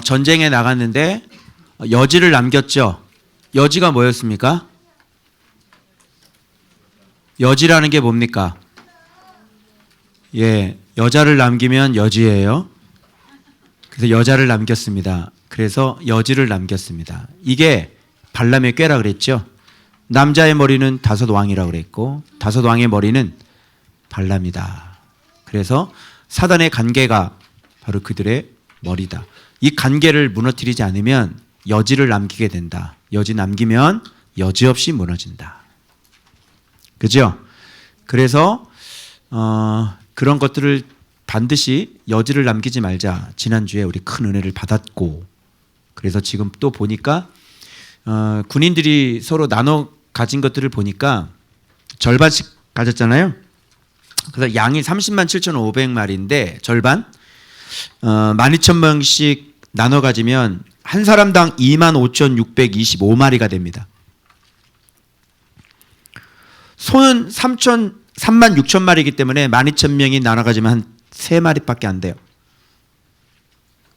전쟁에 나갔는데 여지를 남겼죠. 여지가 뭐였습니까? 여지라는 게 뭡니까? 예, 여자를 남기면 여지예요. 그래서 여자를 남겼습니다. 그래서 여지를 남겼습니다. 이게 발람의 꾀라 그랬죠. 남자의 머리는 다섯 왕이라고 그랬고 다섯 왕의 머리는 발람이다. 그래서 사단의 간계가 바로 그들의 머리다. 이 간계를 무너뜨리지 않으면 여지를 남기게 된다. 여지 남기면 여지없이 무너진다. 그죠? 그래서 그런 것들을 반드시 여지를 남기지 말자. 지난주에 우리 큰 은혜를 받았고, 그래서 지금 또 보니까 군인들이 서로 나눠 가진 것들을 보니까 절반씩 가졌잖아요. 그래서 양이 30만 7,500마리인데 절반 12,000명씩 나눠 가지면 한 사람당 25,625마리가 됩니다. 소는 3만 6천 마리이기 때문에 12,000명이 나눠 가지면 한 3마리밖에 안 돼요.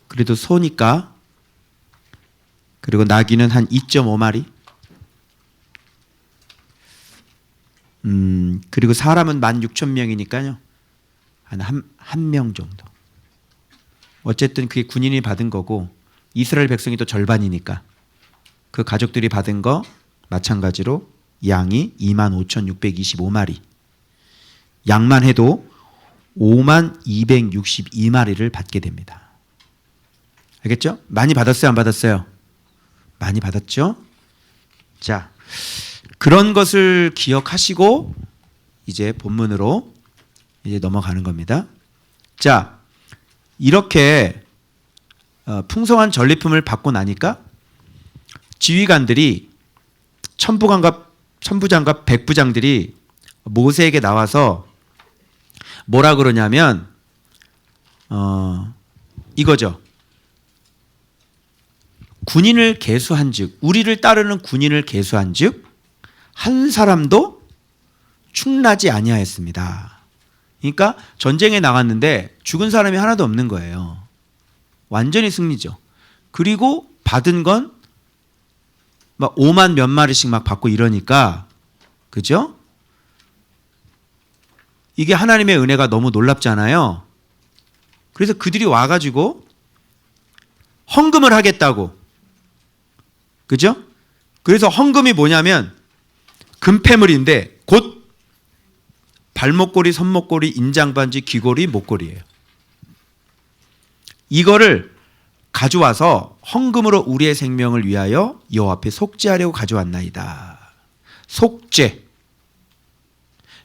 그래도 소니까. 그리고 나귀는 한 2.5마리. 그리고 사람은 16,000명이니까요. 한 명 정도. 어쨌든 그게 군인이 받은 거고 이스라엘 백성이 또 절반이니까 그 가족들이 받은 거 마찬가지로 양이 25,625마리. 양만 해도 52,262마리를 받게 됩니다. 알겠죠? 많이 받았어요? 안 받았어요? 많이 받았죠? 자, 그런 것을 기억하시고 이제 본문으로 이제 넘어가는 겁니다. 자, 이렇게 풍성한 전리품을 받고 나니까 지휘관들이 천부장과 백부장들이 모세에게 나와서 뭐라 그러냐면 이거죠. 군인을 계수한즉, 우리를 따르는 군인을 계수한즉 한 사람도 충나지 아니하였습니다. 그러니까 전쟁에 나갔는데 죽은 사람이 하나도 없는 거예요. 완전히 승리죠. 그리고 받은 건 막 5만 몇 마리씩 막 받고 이러니까, 그죠? 이게 하나님의 은혜가 너무 놀랍잖아요. 그래서 그들이 와가지고 헌금을 하겠다고, 그죠? 그래서 헌금이 뭐냐면 금폐물인데 곧 발목걸이, 손목걸이, 인장반지, 귀걸이, 목걸이에요. 이거를 가져와서 헌금으로 우리의 생명을 위하여 여호와 앞에 속죄하려고 가져왔나이다. 속죄.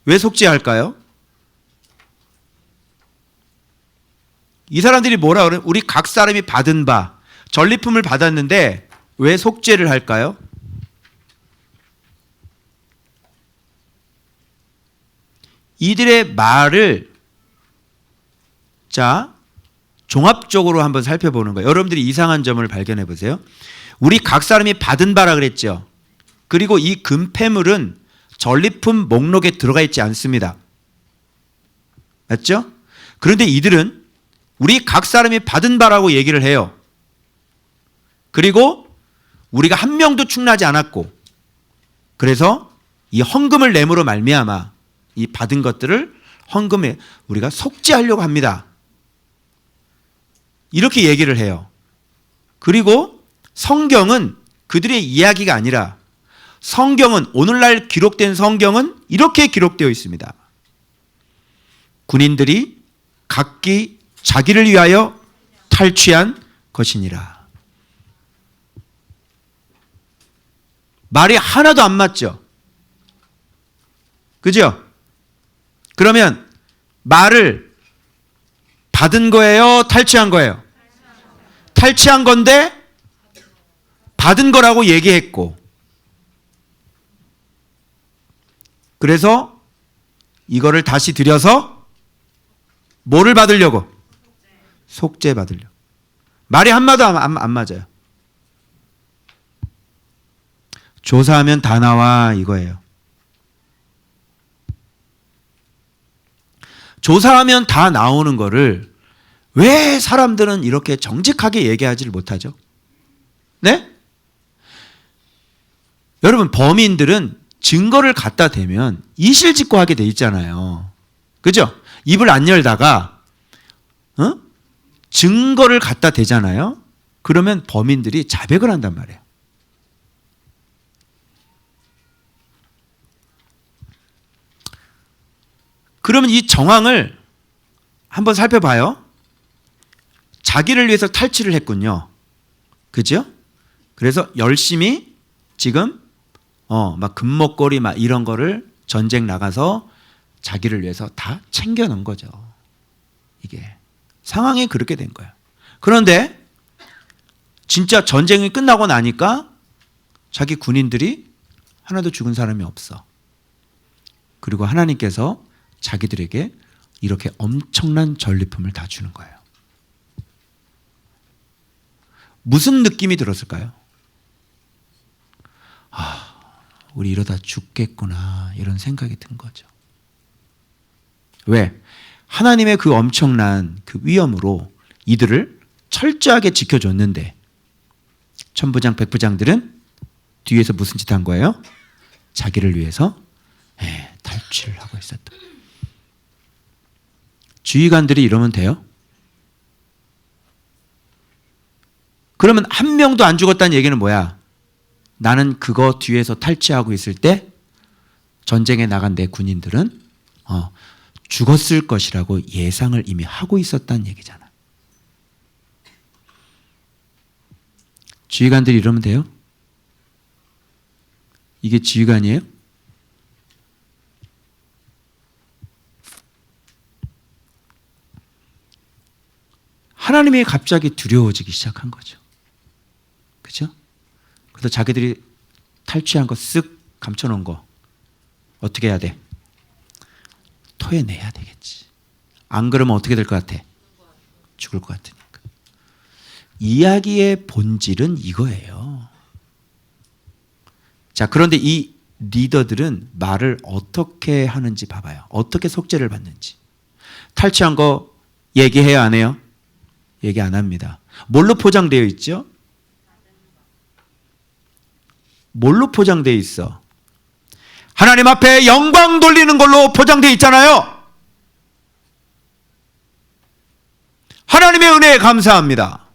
왜 속죄할까요? 이 사람들이 뭐라 그래요? 우리 각 사람이 받은 바, 전리품을 받았는데 왜 속죄를 할까요? 이들의 말을 자 종합적으로 한번 살펴보는 거예요. 여러분들이 이상한 점을 발견해 보세요. 우리 각 사람이 받은 바라 그랬죠. 그리고 이 금폐물은 전리품 목록에 들어가 있지 않습니다. 맞죠? 그런데 이들은 우리 각 사람이 받은 바라고 얘기를 해요. 그리고 우리가 한 명도 충나지 않았고, 그래서 이 헌금을 내므로 말미암아 이 받은 것들을 헌금에 우리가 속죄하려고 합니다. 이렇게 얘기를 해요. 그리고 성경은 그들의 이야기가 아니라 성경은, 오늘날 기록된 성경은 이렇게 기록되어 있습니다. 군인들이 각기 자기를 위하여 탈취한 것이니라. 말이 하나도 안 맞죠? 그죠? 그러면 말을 받은 거예요? 탈취한 거예요? 탈취한 건데 받은 거라고 얘기했고, 그래서 이거를 다시 들여서 뭐를 받으려고? 속죄 받으려고. 말이 한마디 안 맞아요. 조사하면 다 나와 이거예요. 조사하면 다 나오는 거를 왜 사람들은 이렇게 정직하게 얘기하지를 못하죠? 네? 여러분, 범인들은 증거를 갖다 대면 이실직고하게 돼 있잖아요. 그죠? 입을 안 열다가 증거를 갖다 대잖아요. 그러면 범인들이 자백을 한단 말이에요. 그러면 이 정황을 한번 살펴봐요. 자기를 위해서 탈취를 했군요. 그죠? 그래서 열심히 지금 막 금목걸이 막 이런 거를 전쟁 나가서 자기를 위해서 다 챙겨놓은 거죠. 이게 상황이 그렇게 된 거예요. 그런데 진짜 전쟁이 끝나고 나니까 자기 군인들이 하나도 죽은 사람이 없어. 그리고 하나님께서 자기들에게 이렇게 엄청난 전리품을 다 주는 거예요. 무슨 느낌이 들었을까요? 우리 이러다 죽겠구나, 이런 생각이 든 거죠. 왜? 하나님의 그 엄청난 그 위엄으로 이들을 철저하게 지켜줬는데 천부장 백부장들은 뒤에서 무슨 짓 한 거예요? 자기를 위해서 탈취를 하고 있었다. 지휘관들이 이러면 돼요? 그러면 한 명도 안 죽었다는 얘기는 뭐야? 나는 그거 뒤에서 탈취하고 있을 때 전쟁에 나간 내 군인들은 죽었을 것이라고 예상을 이미 하고 있었다는 얘기잖아. 지휘관들이 이러면 돼요? 이게 지휘관이에요? 하나님이 갑자기 두려워지기 시작한 거죠. 그죠? 그래서 자기들이 탈취한 거 쓱 감춰놓은 거 어떻게 해야 돼? 토해내야 되겠지. 안 그러면 어떻게 될 것 같아? 죽을 것 같으니까. 이야기의 본질은 이거예요. 자, 그런데 이 리더들은 말을 어떻게 하는지 봐봐요. 어떻게 속죄를 받는지. 탈취한 거 얘기해요, 안 해요? 얘기 안 합니다. 뭘로 포장되어 있죠? 뭘로 포장되어 있어? 하나님 앞에 영광 돌리는 걸로 포장되어 있잖아요. 하나님의 은혜에 감사합니다.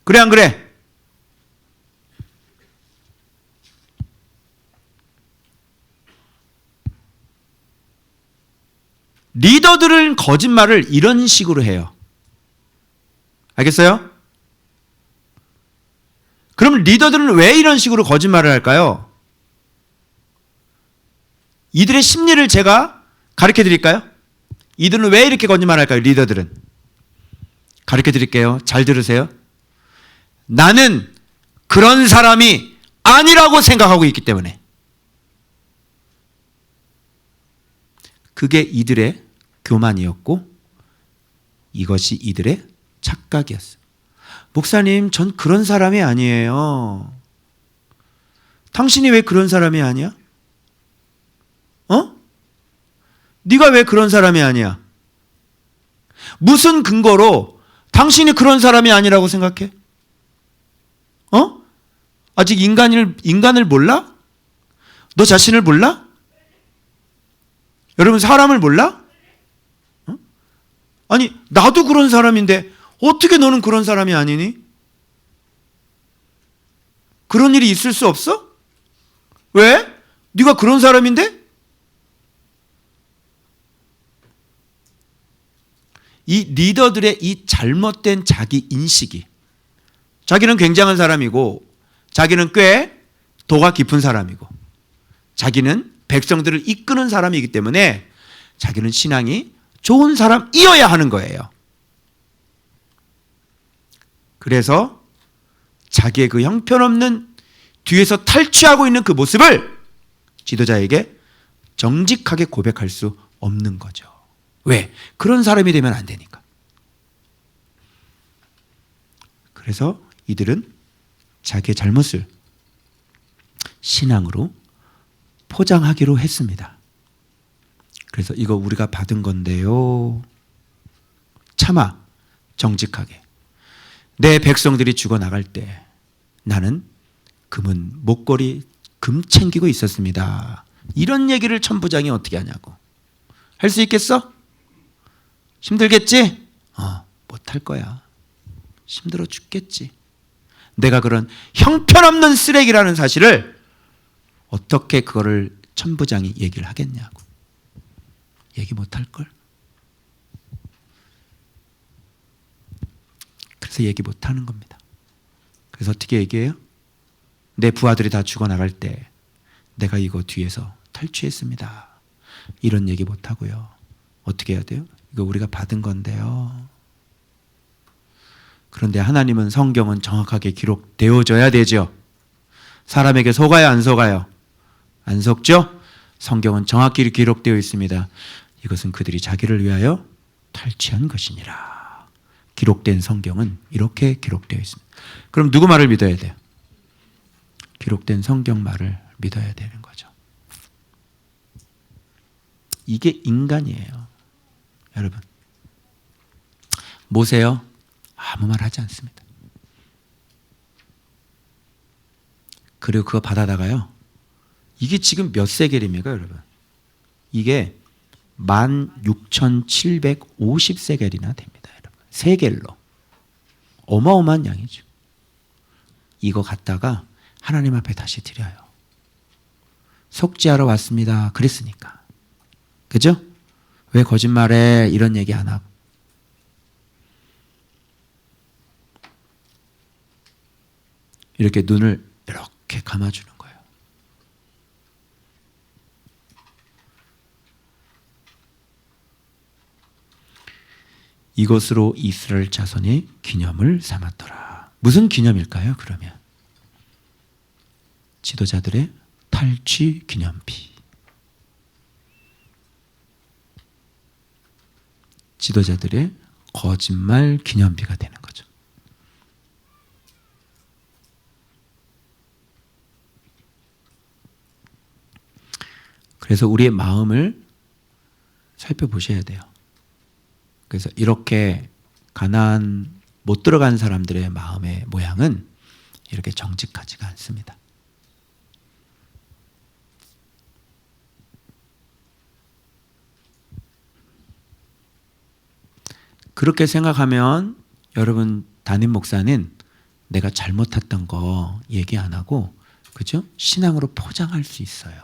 그래 안 그래? 리더들은 거짓말을 이런 식으로 해요. 알겠어요? 그럼 리더들은 왜 이런 식으로 거짓말을 할까요? 이들의 심리를 제가 가르쳐 드릴까요? 이들은 왜 이렇게 거짓말을 할까요? 리더들은. 가르쳐 드릴게요. 잘 들으세요. 나는 그런 사람이 아니라고 생각하고 있기 때문에. 그게 이들의 교만이었고 이것이 이들의 착각이었어요. 목사님, 전 그런 사람이 아니에요. 당신이 왜 그런 사람이 아니야? 네가 왜 그런 사람이 아니야? 무슨 근거로 당신이 그런 사람이 아니라고 생각해? 아직 인간을 몰라? 너 자신을 몰라? 여러분, 사람을 몰라? 아니, 나도 그런 사람인데 어떻게 너는 그런 사람이 아니니? 그런 일이 있을 수 없어? 왜? 네가 그런 사람인데? 이 리더들의 이 잘못된 자기 인식이, 자기는 굉장한 사람이고 자기는 꽤 도가 깊은 사람이고 자기는 백성들을 이끄는 사람이기 때문에 자기는 신앙이 좋은 사람이어야 하는 거예요. 그래서 자기의 그 형편없는 뒤에서 탈취하고 있는 그 모습을 지도자에게 정직하게 고백할 수 없는 거죠. 왜? 그런 사람이 되면 안 되니까. 그래서 이들은 자기의 잘못을 신앙으로 포장하기로 했습니다. 그래서 이거 우리가 받은 건데요. 차마 정직하게. 내 백성들이 죽어나갈 때 나는 금은 목걸이 금 챙기고 있었습니다. 이런 얘기를 천부장이 어떻게 하냐고. 할 수 있겠어? 힘들겠지? 못할 거야. 힘들어 죽겠지. 내가 그런 형편없는 쓰레기라는 사실을 어떻게 그거를 천부장이 얘기를 하겠냐고. 얘기 못할걸? 그래서 얘기 못하는 겁니다. 그래서 어떻게 얘기해요? 내 부하들이 다 죽어나갈 때 내가 이거 뒤에서 탈취했습니다. 이런 얘기 못하고요. 어떻게 해야 돼요? 이거 우리가 받은 건데요. 그런데 하나님은 성경은 정확하게 기록되어져야 되죠. 사람에게 속아요, 안 속아요? 안 속죠? 성경은 정확히 기록되어 있습니다. 이것은 그들이 자기를 위하여 탈취한 것이니라. 기록된 성경은 이렇게 기록되어 있습니다. 그럼 누구 말을 믿어야 돼요? 기록된 성경 말을 믿어야 되는 거죠. 이게 인간이에요. 여러분, 모세요? 아무 말 하지 않습니다. 그리고 그거 받아다가요. 이게 지금 몇 세겔입니까, 여러분? 이게 16,750세겔이나 됩니다, 여러분. 세겔로. 어마어마한 양이죠. 이거 갖다가 하나님 앞에 다시 드려요. 속죄하러 왔습니다. 그랬으니까. 그죠? 왜 거짓말해? 이런 얘기 안 하고. 이렇게 눈을 이렇게 감아주는 거예요. 이것으로 이스라엘 자손이 기념을 삼았더라. 무슨 기념일까요, 그러면? 지도자들의 탈취 기념비. 지도자들의 거짓말 기념비가 되는 거죠. 그래서 우리의 마음을 살펴보셔야 돼요. 그래서 이렇게 가나안 못 들어간 사람들의 마음의 모양은 이렇게 정직하지가 않습니다. 그렇게 생각하면 여러분 담임 목사는 내가 잘못했던 거 얘기 안 하고, 그죠? 신앙으로 포장할 수 있어요.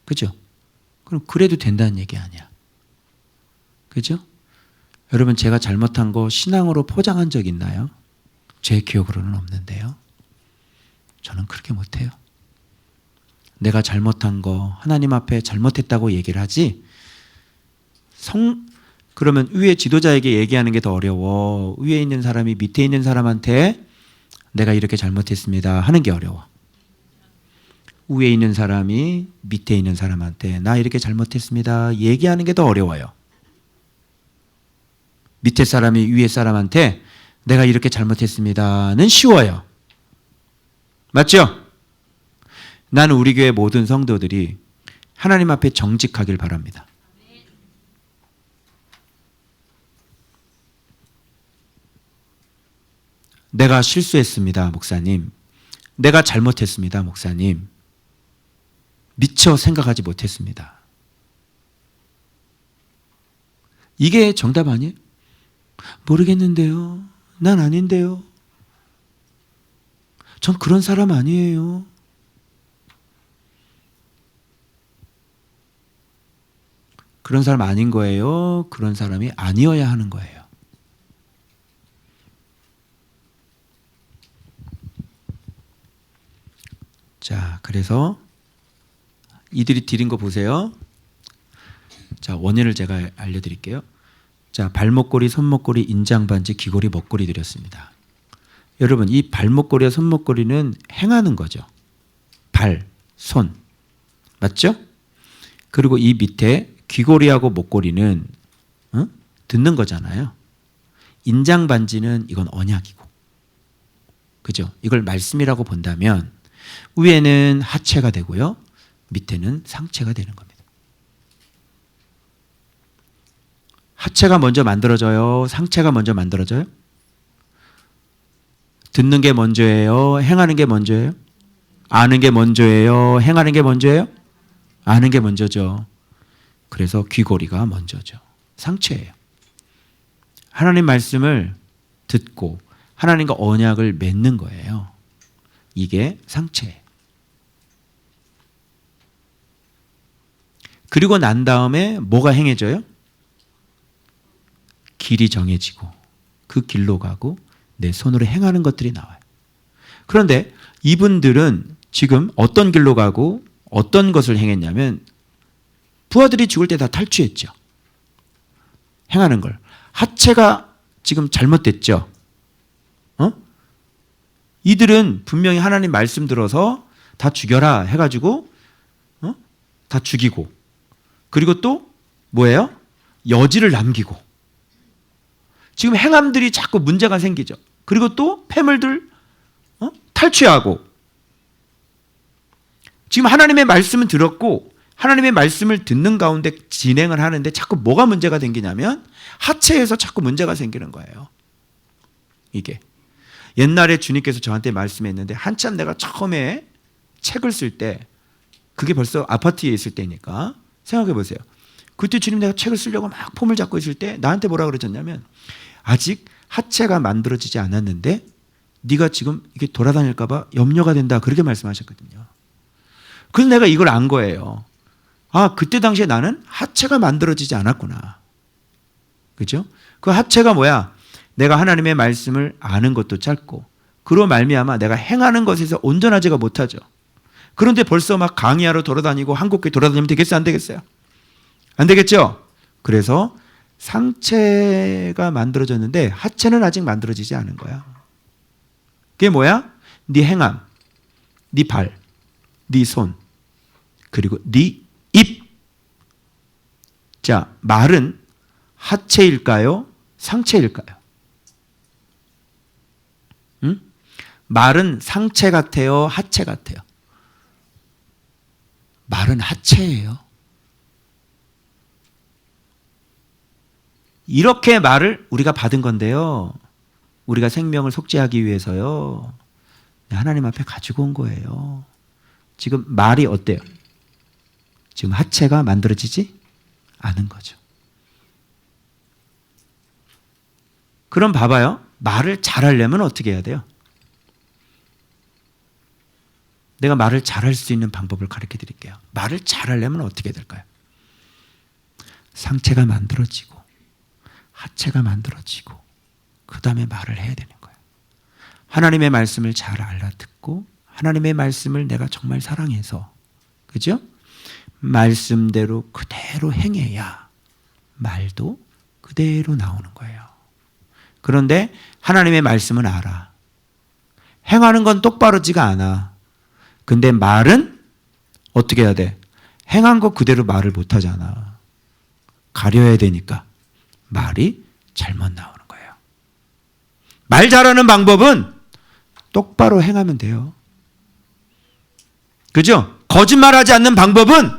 그죠? 그럼 그래도 된다는 얘기 아니야. 그죠? 여러분, 제가 잘못한 거 신앙으로 포장한 적 있나요? 제 기억으로는 없는데요. 저는 그렇게 못해요. 내가 잘못한 거 하나님 앞에 잘못했다고 얘기를 하지, 그러면 위에 지도자에게 얘기하는 게 더 어려워. 위에 있는 사람이 밑에 있는 사람한테 내가 이렇게 잘못했습니다 하는 게 어려워. 위에 있는 사람이 밑에 있는 사람한테 나 이렇게 잘못했습니다 얘기하는 게 더 어려워요. 밑에 사람이 위에 사람한테 내가 이렇게 잘못했습니다는 쉬워요. 맞죠? 나는 우리 교회 모든 성도들이 하나님 앞에 정직하길 바랍니다. 내가 실수했습니다, 목사님. 내가 잘못했습니다, 목사님. 미처 생각하지 못했습니다. 이게 정답 아니에요? 모르겠는데요. 난 아닌데요. 전 그런 사람 아니에요. 그런 사람 아닌 거예요. 그런 사람이 아니어야 하는 거예요. 자, 그래서 이들이 드린 거 보세요. 자, 원인을 제가 알려드릴게요. 자, 발목걸이, 손목걸이, 인장반지, 귀걸이, 먹걸이 드렸습니다. 여러분, 이 발목걸이와 손목걸이는 행하는 거죠. 발, 손. 맞죠? 그리고 이 밑에 귀걸이하고 목걸이는 듣는 거잖아요. 인장반지는 이건 언약이고. 그죠? 이걸 말씀이라고 본다면 위에는 하체가 되고요. 밑에는 상체가 되는 겁니다. 하체가 먼저 만들어져요? 상체가 먼저 만들어져요? 듣는 게 먼저예요? 행하는 게 먼저예요? 아는 게 먼저예요? 행하는 게 먼저예요? 아는 게 먼저죠. 그래서 귀고리가 먼저죠. 상체예요. 하나님 말씀을 듣고 하나님과 언약을 맺는 거예요. 이게 상체예요. 그리고 난 다음에 뭐가 행해져요? 길이 정해지고 그 길로 가고 내 손으로 행하는 것들이 나와요. 그런데 이분들은 지금 어떤 길로 가고 어떤 것을 행했냐면 부하들이 죽을 때 다 탈취했죠. 행하는 걸. 하체가 지금 잘못됐죠. 이들은 분명히 하나님 말씀 들어서 다 죽여라 해가지고 다 죽이고 그리고 또 뭐예요? 여지를 남기고 지금 행함들이 자꾸 문제가 생기죠. 그리고 또 폐물들 탈취하고 지금 하나님의 말씀은 들었고 하나님의 말씀을 듣는 가운데 진행을 하는데 자꾸 뭐가 문제가 생기냐면 하체에서 자꾸 문제가 생기는 거예요. 이게 옛날에 주님께서 저한테 말씀했는데 한참 내가 처음에 책을 쓸 때 그게 벌써 아파트에 있을 때니까 생각해 보세요. 그때 주님 내가 책을 쓰려고 막 폼을 잡고 있을 때 나한테 뭐라 그러셨냐면 아직 하체가 만들어지지 않았는데 네가 지금 이게 돌아다닐까 봐 염려가 된다 그렇게 말씀하셨거든요. 그래서 내가 이걸 안 거예요. 아, 그때 당시에 나는 하체가 만들어지지 않았구나. 그죠? 그 하체가 뭐야? 내가 하나님의 말씀을 아는 것도 짧고 그로 말미암아 내가 행하는 것에서 온전하지가 못하죠. 그런데 벌써 막 강의하러 돌아다니고 한국교회 돌아다니면 되겠어요? 안 되겠어요? 안 되겠죠? 그래서 상체가 만들어졌는데 하체는 아직 만들어지지 않은 거야. 그게 뭐야? 네 행함, 네 발, 네 손, 그리고 네 입. 자, 말은 하체일까요? 상체일까요? 응? 말은 상체 같아요? 하체 같아요? 말은 하체예요. 이렇게 말을 우리가 받은 건데요. 우리가 생명을 속죄하기 위해서요. 하나님 앞에 가지고 온 거예요. 지금 말이 어때요? 지금 하체가 만들어지지 않은 거죠. 그럼 봐봐요. 말을 잘하려면 어떻게 해야 돼요? 내가 말을 잘할 수 있는 방법을 가르쳐 드릴게요. 말을 잘하려면 어떻게 될까요? 상체가 만들어지고 하체가 만들어지고 그 다음에 말을 해야 되는 거예요. 하나님의 말씀을 잘 알아듣고 하나님의 말씀을 내가 정말 사랑해서 그죠? 말씀대로 그대로 행해야 말도 그대로 나오는 거예요. 그런데 하나님의 말씀은 알아. 행하는 건 똑바르지가 않아. 근데 말은 어떻게 해야 돼? 행한 거 그대로 말을 못 하잖아. 가려야 되니까 말이 잘못 나오는 거예요. 말 잘하는 방법은 똑바로 행하면 돼요. 그죠? 거짓말하지 않는 방법은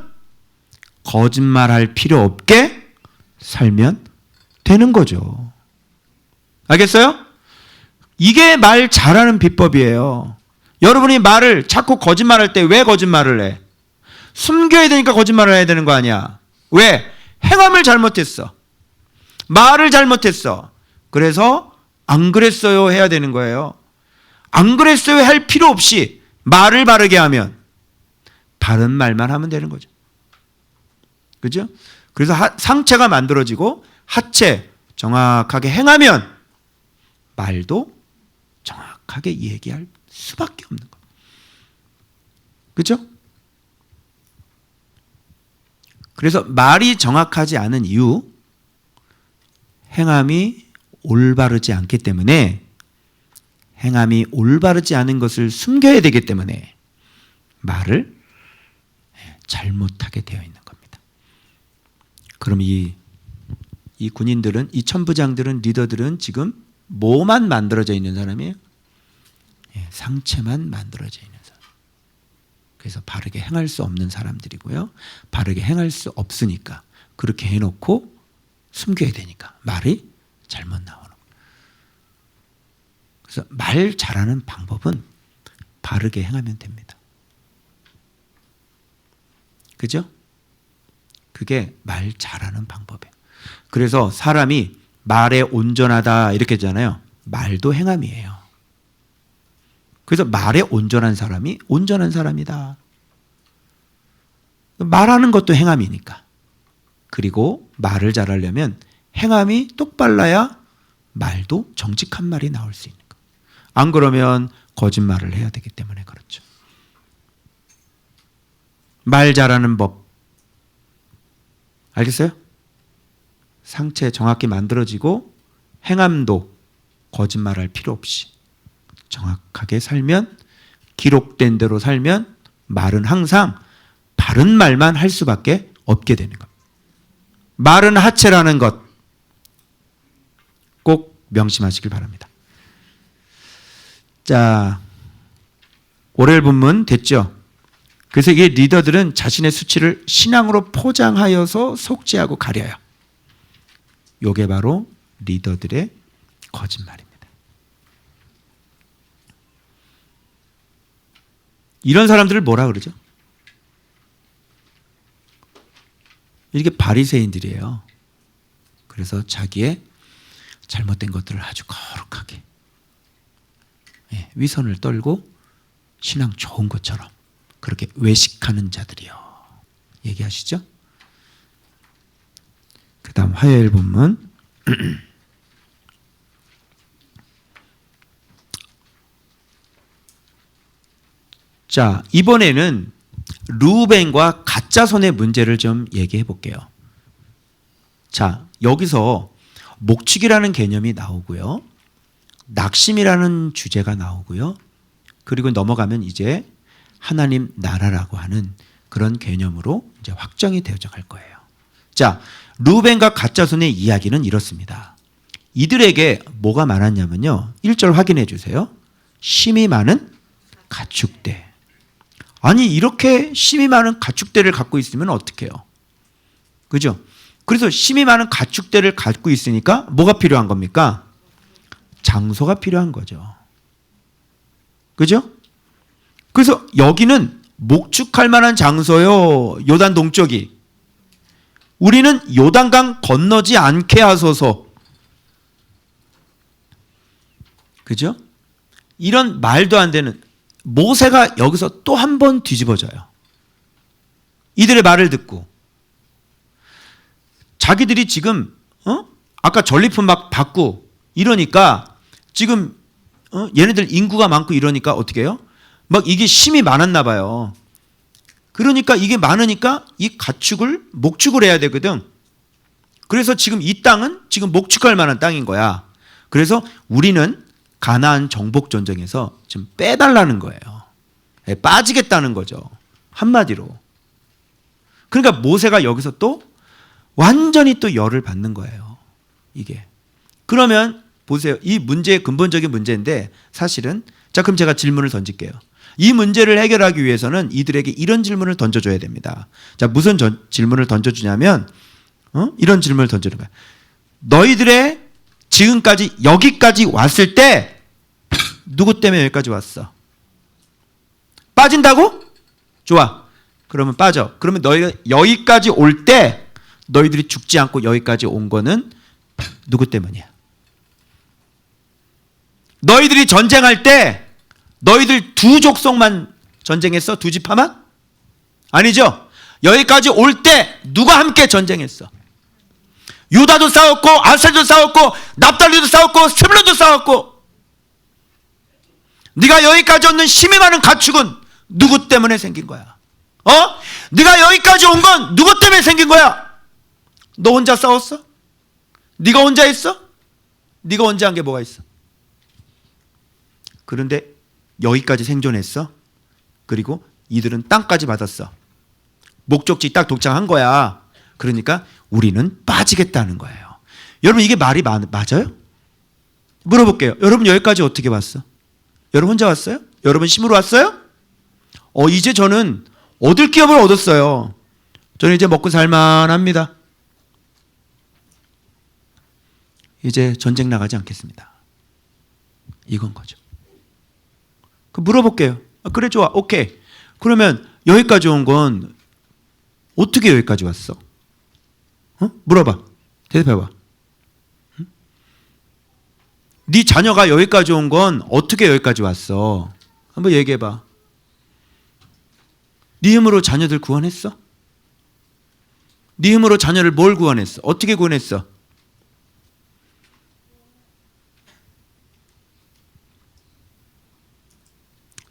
거짓말할 필요 없게 살면 되는 거죠. 알겠어요? 이게 말 잘하는 비법이에요. 여러분이 말을 자꾸 거짓말할 때 왜 거짓말을 해? 숨겨야 되니까 거짓말을 해야 되는 거 아니야. 왜? 행함을 잘못했어. 말을 잘못했어. 그래서 안 그랬어요 해야 되는 거예요. 안 그랬어요 할 필요 없이 말을 바르게 하면 바른 말만 하면 되는 거죠. 그죠? 그래서 상체가 만들어지고 하체 정확하게 행하면 말도 정확하게 얘기할 수밖에 없는 거예요. 그죠? 그래서 말이 정확하지 않은 이유, 행함이 올바르지 않기 때문에 행함이 올바르지 않은 것을 숨겨야 되기 때문에 말을 잘못하게 되어 있는 겁니다. 그럼 이 군인들은, 이 천부장들은, 리더들은 지금 뭐만 만들어져 있는 사람이에요? 상체만 만들어져 있는 사람. 그래서 바르게 행할 수 없는 사람들이고요. 바르게 행할 수 없으니까 그렇게 해놓고 숨겨야 되니까 말이 잘못 나오는 거예요. 그래서 말 잘하는 방법은 바르게 행하면 됩니다. 그죠? 그게 말 잘하는 방법이에요. 그래서 사람이 말에 온전하다 이렇게 하잖아요. 말도 행함이에요. 그래서 말에 온전한 사람이 온전한 사람이다. 말하는 것도 행함이니까. 그리고 말을 잘하려면 행함이 똑발라야 말도 정직한 말이 나올 수 있는 거예요. 안 그러면 거짓말을 해야 되기 때문에 그렇죠. 말 잘하는 법 알겠어요? 상체 정확히 만들어지고 행함도 거짓말할 필요 없이 정확하게 살면, 기록된 대로 살면 말은 항상 바른 말만 할 수밖에 없게 되는 겁니다. 말은 하체라는 것 꼭 명심하시길 바랍니다. 자, 오늘 본문 됐죠? 그래서 이게 리더들은 자신의 수치를 신앙으로 포장하여서 속죄하고 가려요. 이게 바로 리더들의 거짓말입니다. 이런 사람들을 뭐라 그러죠? 이게 바리새인들이에요. 그래서 자기의 잘못된 것들을 아주 거룩하게 위선을 떨고 신앙 좋은 것처럼 그렇게 외식하는 자들이요. 얘기하시죠? 그 다음 화요일 본문 자, 이번에는 르우벤과 가짜손의 문제를 좀 얘기해 볼게요. 자, 여기서 목축이라는 개념이 나오고요. 낙심이라는 주제가 나오고요. 그리고 넘어가면 이제 하나님 나라라고 하는 그런 개념으로 이제 확정이 되어져 갈 거예요. 자, 르우벤과 가짜손의 이야기는 이렇습니다. 이들에게 뭐가 많았냐면요. 1절 확인해 주세요. 심이 많은 가축대. 아니 이렇게 심이 많은 가축대를 갖고 있으면 어떡해요? 그죠? 그래서 심이 많은 가축대를 갖고 있으니까 뭐가 필요한 겁니까? 장소가 필요한 거죠. 그죠? 그래서 여기는 목축할 만한 장소요. 요단 동쪽이. 우리는 요단강 건너지 않게 하소서. 그죠? 이런 말도 안 되는 모세가 여기서 또 한 번 뒤집어져요. 이들의 말을 듣고 자기들이 지금 아까 전리품 막 받고 이러니까 지금 얘네들 인구가 많고 이러니까 어떻게 해요? 막 이게 심이 많았나 봐요. 그러니까 이게 많으니까 이 가축을 목축을 해야 되거든. 그래서 지금 이 땅은 지금 목축할 만한 땅인 거야. 그래서 우리는 가나안 정복 전쟁에서 지금 빼달라는 거예요. 빠지겠다는 거죠. 한마디로. 그러니까 모세가 여기서 또 완전히 또 열을 받는 거예요. 이게. 그러면 보세요. 이 문제의 근본적인 문제인데 사실은 자 그럼 제가 질문을 던질게요. 이 문제를 해결하기 위해서는 이들에게 이런 질문을 던져줘야 됩니다. 자 무슨 질문을 던져주냐면 이런 질문을 던져주는 거야. 너희들의 지금까지 여기까지 왔을 때 누구 때문에 여기까지 왔어? 빠진다고? 좋아. 그러면 빠져. 그러면 너희가 여기까지 올 때 너희들이 죽지 않고 여기까지 온 거는 누구 때문이야? 너희들이 전쟁할 때 너희들 두 족속만 전쟁했어? 두 지파만? 아니죠. 여기까지 올 때 누가 함께 전쟁했어? 유다도 싸웠고 아셀도 싸웠고 납달리도 싸웠고 스불론도 싸웠고 네가 여기까지 얻는 힘이 많은 가축은 누구 때문에 생긴 거야? 네가 여기까지 온 건 누구 때문에 생긴 거야? 너 혼자 싸웠어? 네가 혼자 했어? 네가 혼자 한 게 뭐가 있어? 그런데 여기까지 생존했어. 그리고 이들은 땅까지 받았어. 목적지 딱 도착한 거야. 그러니까 우리는 빠지겠다는 거예요. 여러분 이게 말이 맞아요? 물어볼게요. 여러분 여기까지 어떻게 왔어? 여러분 혼자 왔어요? 여러분 힘으로 왔어요? 이제 저는 얻을 기업을 얻었어요. 저는 이제 먹고 살만합니다. 이제 전쟁 나가지 않겠습니다. 이건 거죠. 물어볼게요. 그래 좋아. 오케이. 그러면 여기까지 온 건 어떻게 여기까지 왔어? 물어봐. 대답해봐. 네 자녀가 여기까지 온 건 어떻게 여기까지 왔어? 한번 얘기해봐. 네 힘으로 자녀들 구원했어? 네 힘으로 자녀를 뭘 구원했어? 어떻게 구원했어?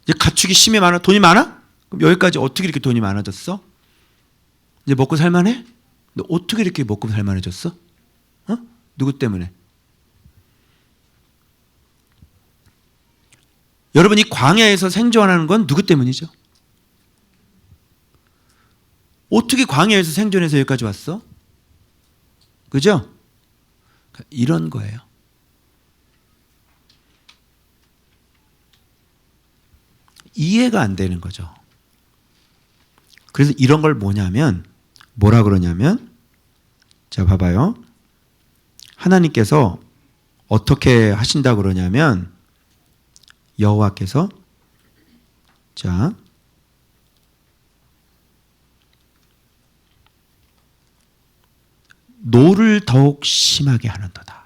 이제 가축이 심이 많아? 돈이 많아? 그럼 여기까지 어떻게 이렇게 돈이 많아졌어? 이제 먹고 살만해? 너 어떻게 이렇게 먹고 살만해졌어? 누구 때문에? 여러분, 이 광야에서 생존하는 건 누구 때문이죠? 어떻게 광야에서 생존해서 여기까지 왔어? 그죠? 이런 거예요. 이해가 안 되는 거죠. 그래서 이런 걸 뭐라 그러냐면, 자, 봐봐요. 하나님께서 어떻게 하신다 그러냐면, 여호와께서, 자, 노를 더욱 심하게 하는도다.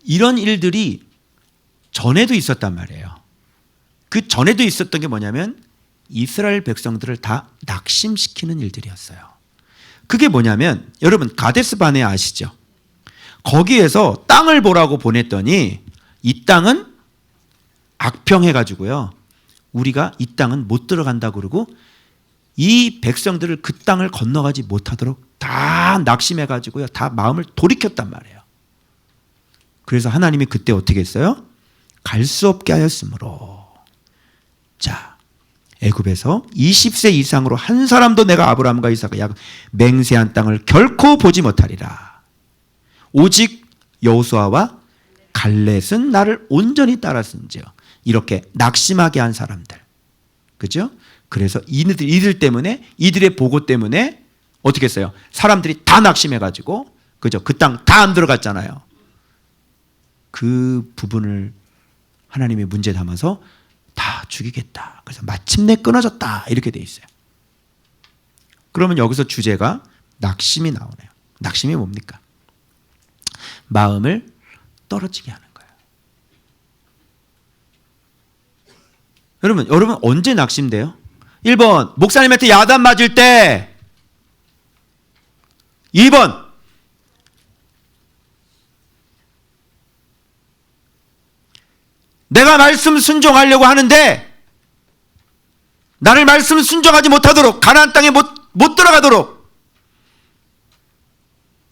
이런 일들이 전에도 있었단 말이에요. 그 전에도 있었던 게 뭐냐면 이스라엘 백성들을 다 낙심시키는 일들이었어요. 그게 뭐냐면 여러분 가데스 바네 아시죠? 거기에서 땅을 보라고 보냈더니 이 땅은 악평해가지고요. 우리가 이 땅은 못 들어간다 그러고 이 백성들을 그 땅을 건너가지 못하도록 다 낙심해가지고요. 다 마음을 돌이켰단 말이에요. 그래서 하나님이 그때 어떻게 했어요? 갈 수 없게 하였으므로, 자, 애굽에서 20세 이상으로 한 사람도 내가 아브라함과 이삭과 야곱 맹세한 땅을 결코 보지 못하리라. 오직 여호수아와 갈렛은 나를 온전히 따랐은지요. 이렇게 낙심하게 한 사람들, 그죠? 그래서 이들 때문에, 이들의 보고 때문에 어떻게 했어요? 사람들이 다 낙심해가지고, 그죠? 그 땅 다 안 들어갔잖아요. 그 부분을 하나님이 문제 담아서 다 죽이겠다. 그래서 마침내 끊어졌다. 이렇게 돼 있어요. 그러면 여기서 주제가 낙심이 나오네요. 낙심이 뭡니까? 마음을 떨어지게 하는 거예요. 여러분 언제 낙심돼요? 1번 목사님한테 야단 맞을 때, 2번 내가 말씀 순종하려고 하는데 나를 말씀 순종하지 못하도록, 가나안 땅에 못 들어가도록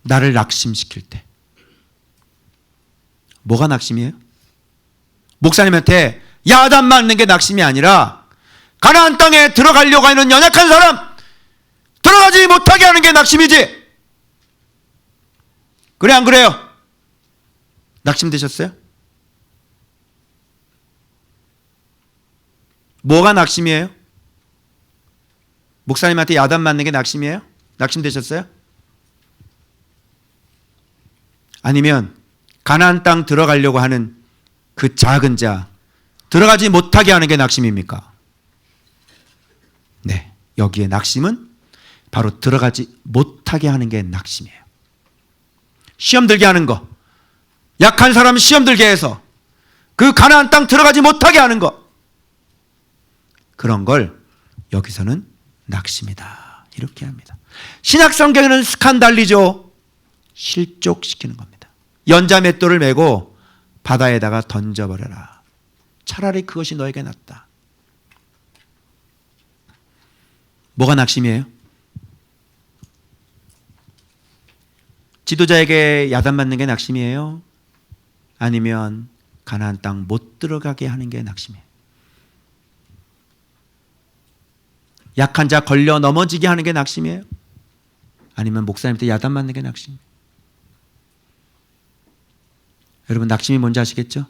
나를 낙심시킬 때. 뭐가 낙심이에요? 목사님한테 야단 맞는 게 낙심이 아니라 가나안 땅에 들어가려고 하는 연약한 사람 들어가지 못하게 하는 게 낙심이지. 그래 안 그래요? 낙심되셨어요? 뭐가 낙심이에요? 목사님한테 야단 맞는 게 낙심이에요? 낙심되셨어요? 아니면 가나안 땅 들어가려고 하는 그 작은 자 들어가지 못하게 하는 게 낙심입니까? 네, 여기에 낙심은 바로 들어가지 못하게 하는 게 낙심이에요. 시험 들게 하는 거, 약한 사람 시험 들게 해서 그 가나안 땅 들어가지 못하게 하는 거, 그런 걸 여기서는 낙심이다 이렇게 합니다. 신약 성경에는 스칸달리죠. 실족시키는 겁니다. 연자 맷돌을 메고 바다에다가 던져버려라. 차라리 그것이 너에게 낫다. 뭐가 낙심이에요? 지도자에게 야단 맞는 게 낙심이에요? 아니면 가나안 땅 못 들어가게 하는 게 낙심이에요? 약한 자 걸려 넘어지게 하는 게 낙심이에요? 아니면 목사님한테 야단 맞는 게 낙심이에요? 여러분 낙심이 뭔지 아시겠죠?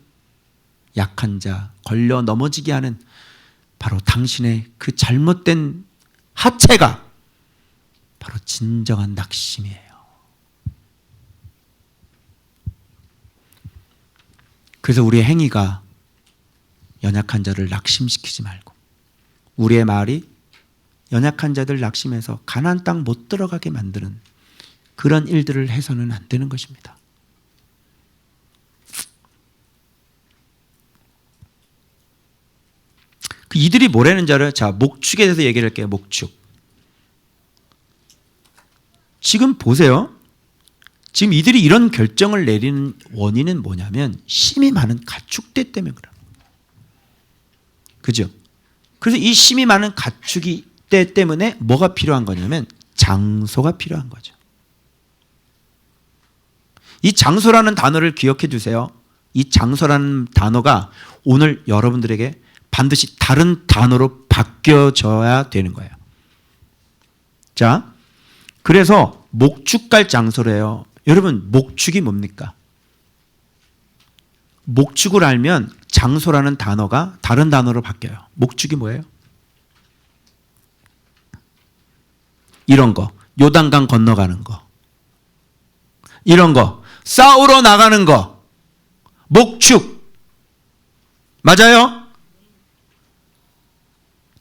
약한 자 걸려 넘어지게 하는 바로 당신의 그 잘못된 하체가 바로 진정한 낙심이에요. 그래서 우리의 행위가 연약한 자를 낙심시키지 말고, 우리의 말이 연약한 자들 낙심해서 가나안 땅 못 들어가게 만드는 그런 일들을 해서는 안 되는 것입니다. 이들이 뭐라는 줄 알아요? 자, 목축에 대해서 얘기를 할게요. 목축. 지금 보세요. 지금 이들이 이런 결정을 내리는 원인은 뭐냐면 심이 많은 가축대 때문에 그래요. 그죠? 그래서 이 심이 많은 가축이 때 때문에 뭐가 필요한 거냐면 장소가 필요한 거죠. 이 장소라는 단어를 기억해 두세요. 이 장소라는 단어가 오늘 여러분들에게 반드시 다른 단어로 바뀌어져야 되는 거예요. 자, 그래서 목축갈 장소래요. 여러분, 목축이 뭡니까? 목축을 알면 장소라는 단어가 다른 단어로 바뀌어요. 목축이 뭐예요? 이런 거, 요단강 건너가는 거, 이런 거, 싸우러 나가는 거, 목축. 맞아요?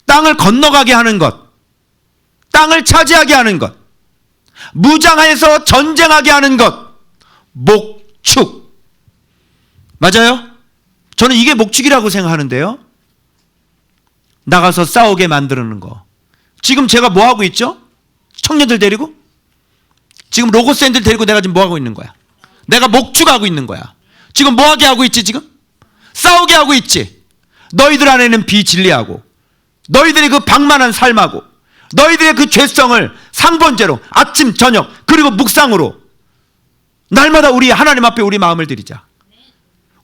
땅을 건너가게 하는 것, 땅을 차지하게 하는 것, 무장해서 전쟁하게 하는 것, 목축. 맞아요? 저는 이게 목축이라고 생각하는데요. 나가서 싸우게 만드는 거. 지금 제가 뭐 하고 있죠? 청년들 데리고? 지금 로고센들 데리고 내가 지금 뭐 하고 있는 거야? 내가 목축하고 있는 거야. 지금 뭐 하게 하고 있지 지금? 싸우게 하고 있지. 너희들 안에는 비진리하고, 너희들의 그 방만한 삶하고, 너희들의 그 죄성을 상번제로 아침 저녁 그리고 묵상으로 날마다 우리 하나님 앞에 우리 마음을 드리자.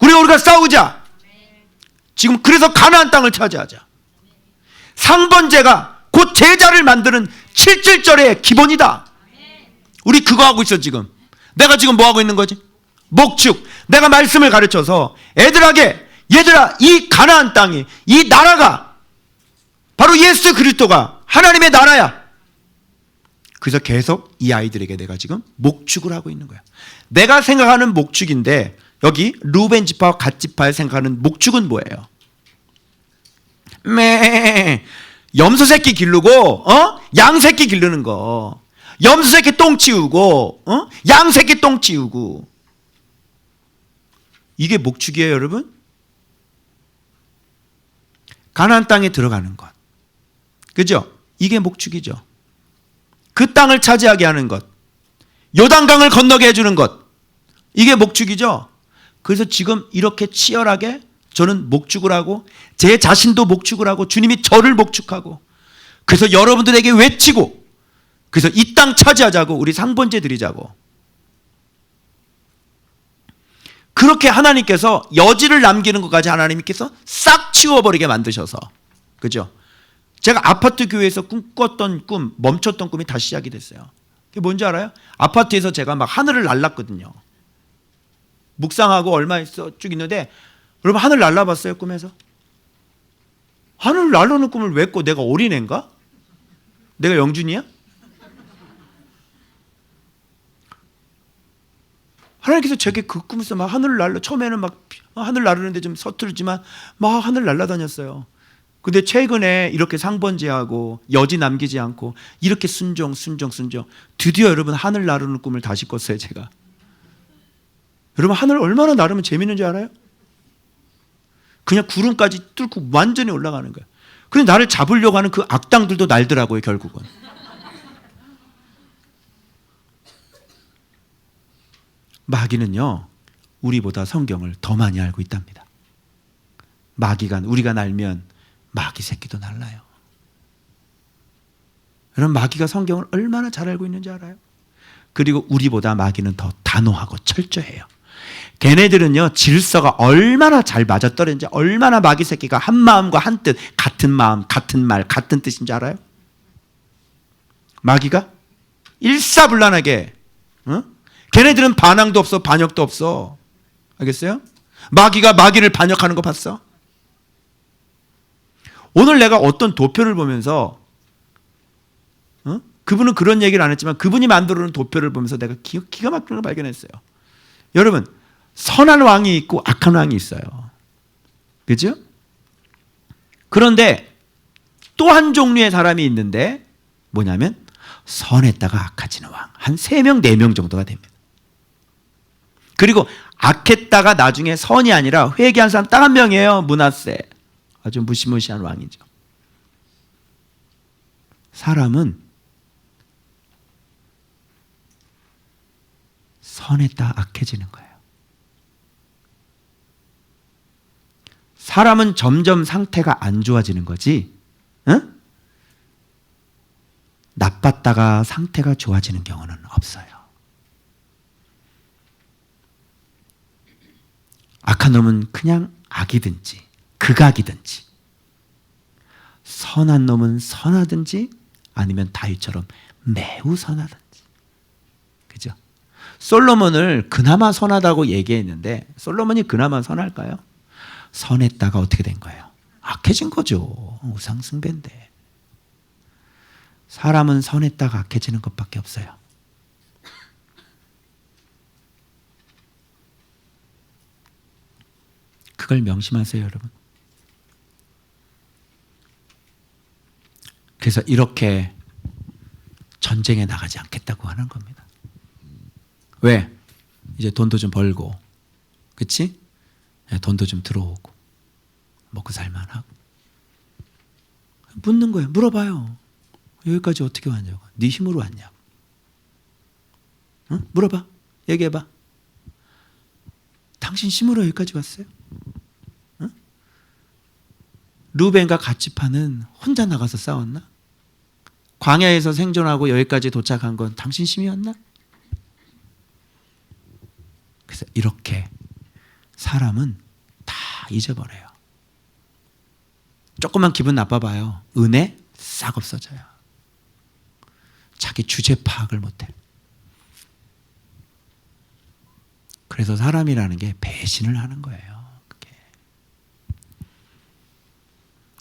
우리가 싸우자. 지금 그래서 가나안 땅을 차지하자. 상번제가 곧 제자를 만드는 7절의 기본이다. 우리 그거 하고 있어. 지금 내가 지금 뭐 하고 있는 거지? 목축. 내가 말씀을 가르쳐서 얘들아, 이 가나안 땅이, 이 나라가 바로 예수 그리스도가 하나님의 나라야. 그래서 계속 이 아이들에게 내가 지금 목축을 하고 있는 거야. 내가 생각하는 목축인데 여기 루벤 지파와 갓 지파에 생각하는 목축은 뭐예요? 염소 새끼 기르고 양 새끼 기르는 거. 염소 새끼 똥 치우고 양 새끼 똥 치우고. 이게 목축이에요, 여러분. 가나안 땅에 들어가는 것. 그죠? 이게 목축이죠. 그 땅을 차지하게 하는 것, 요단강을 건너게 해주는 것, 이게 목축이죠. 그래서 지금 이렇게 치열하게 저는 목축을 하고, 제 자신도 목축을 하고, 주님이 저를 목축하고, 그래서 여러분들에게 외치고, 그래서 이 땅 차지하자고, 우리 상번제 드리자고. 그렇게 하나님께서 여지를 남기는 것까지 하나님께서 싹 치워버리게 만드셔서, 그죠? 제가 아파트 교회에서 꿈꿨던 꿈, 멈췄던 꿈이 다시 시작이 됐어요. 그게 뭔지 알아요? 아파트에서 제가 막 하늘을 날랐거든요. 묵상하고 얼마 있어 쭉 있는데, 여러분 하늘 날라봤어요? 꿈에서? 하늘 날르는 꿈을 왜 꿔? 내가 어린애인가? 내가 영준이야? 하나님께서 제게 그 꿈에서 막 하늘을 날라, 처음에는 막 하늘 나르는데 좀 서툴지만 막 하늘 날아다녔어요. 근데 최근에 이렇게 상번제하고 여지 남기지 않고 이렇게 순종 드디어 여러분 하늘 나르는 꿈을 다시 꿨어요. 제가. 여러분 하늘 얼마나 나르면 재밌는 줄 알아요? 그냥 구름까지 뚫고 완전히 올라가는 거예요. 근데 나를 잡으려고 하는 그 악당들도 날더라고요. 결국은. 마귀는요, 우리보다 성경을 더 많이 알고 있답니다. 마귀가, 우리가 날면 마귀 새끼도 날라요. 여러분 마귀가 성경을 얼마나 잘 알고 있는지 알아요? 그리고 우리보다 마귀는 더 단호하고 철저해요. 걔네들은요, 질서가 얼마나 잘 맞아떨어지는지, 얼마나 마귀 새끼가 한 마음과 한 뜻, 같은 마음, 같은 말, 같은 뜻인지 알아요? 마귀가 일사불란하게, 걔네들은 반항도 없어, 반역도 없어. 알겠어요? 마귀가 마귀를 반역하는 거 봤어? 오늘 내가 어떤 도표를 보면서, 그분은 그런 얘기를 안 했지만 그분이 만들어 놓은 도표를 보면서 내가 기가 막히는 걸 발견했어요. 여러분, 선한 왕이 있고 악한 왕이 있어요. 그죠? 그런데 또 한 종류의 사람이 있는데 뭐냐면 선했다가 악해지는 왕. 한 3명, 4명 정도가 됩니다. 그리고 악했다가 나중에 선이 아니라 회개한 사람 딱 한 명이에요. 므낫세. 아주 무시무시한 왕이죠. 사람은 선했다 악해지는 거예요. 사람은 점점 상태가 안 좋아지는 거지, 응? 나빴다가 상태가 좋아지는 경우는 없어요. 악한 놈은 그냥 악이든지 극악이든지, 선한 놈은 선하든지 아니면 다윗처럼 매우 선하든지. 그죠? 솔로몬을 그나마 선하다고 얘기했는데 솔로몬이 그나마 선할까요? 선했다가 어떻게 된 거예요? 악해진 거죠. 우상숭배인데. 사람은 선했다가 악해지는 것밖에 없어요. 그걸 명심하세요, 여러분. 그래서 이렇게 전쟁에 나가지 않겠다고 하는 겁니다. 왜? 이제 돈도 좀 벌고, 그치? 돈도 좀 들어오고, 먹고 살만하고. 묻는 거예요. 물어봐요. 여기까지 어떻게 왔냐고. 네 힘으로 왔냐고. 응? 물어봐. 얘기해봐. 당신 힘으로 여기까지 왔어요? 응? 루벤과 갓지파는 혼자 나가서 싸웠나? 광야에서 생존하고 여기까지 도착한 건 당신 힘이었나? 그래서 이렇게 사람은 다 잊어버려요. 조금만 기분 나빠봐요. 은혜 싹 없어져요. 자기 주제 파악을 못해. 그래서 사람이라는 게 배신을 하는 거예요. 그게.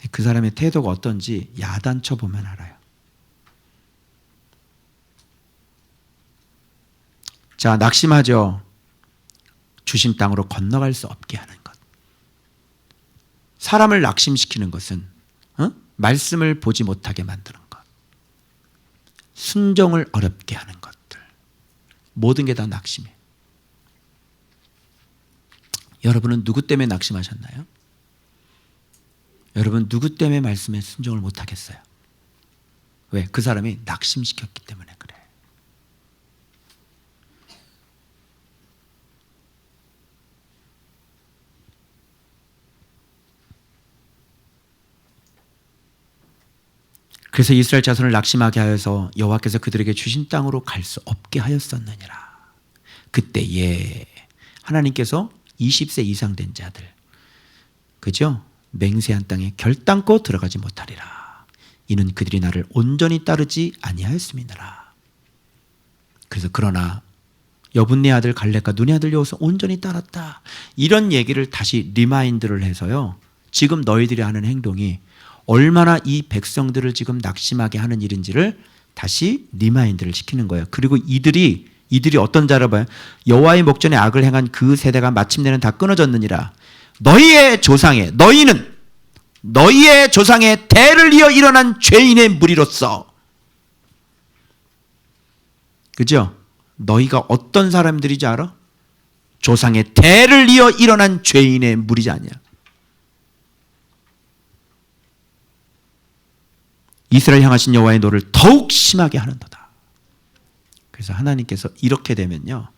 그 사람의 태도가 어떤지 야단쳐 보면 알아요. 자, 낙심하죠. 주신 땅으로 건너갈 수 없게 하는 것. 사람을 낙심시키는 것은 말씀을 보지 못하게 만드는 것, 순종을 어렵게 하는 것들, 모든 게 다 낙심이에요. 여러분은 누구 때문에 낙심하셨나요? 여러분 누구 때문에 말씀에 순종을 못하겠어요? 왜? 그 사람이 낙심시켰기 때문에 그래. 그래서 이스라엘 자손을 낙심하게 하여서 여호와께서 그들에게 주신 땅으로 갈 수 없게 하였었느니라. 그때에 하나님께서 20세 이상 된 자들, 그죠? 맹세한 땅에 결단코 들어가지 못하리라. 이는 그들이 나를 온전히 따르지 아니하였음이니라. 그래서 그러나 여분네 아들 갈렙과 눈의 아들 여호수 온전히 따랐다. 이런 얘기를 다시 리마인드를 해서요. 지금 너희들이 하는 행동이 얼마나 이 백성들을 지금 낙심하게 하는 일인지를 다시 리마인드를 시키는 거예요. 그리고 이들이 어떤 자를 봐요? 여호와의 목전에 악을 행한 그 세대가 마침내는 다 끊어졌느니라. 너희의 조상의 대를 이어 일어난 죄인의 무리로서. 그죠? 너희가 어떤 사람들이지 알아? 조상의 대를 이어 일어난 죄인의 무리지 아니야. 이스라엘 향하신 여호와의 노를 더욱 심하게 하는도다. 그래서 하나님께서 이렇게 되면요,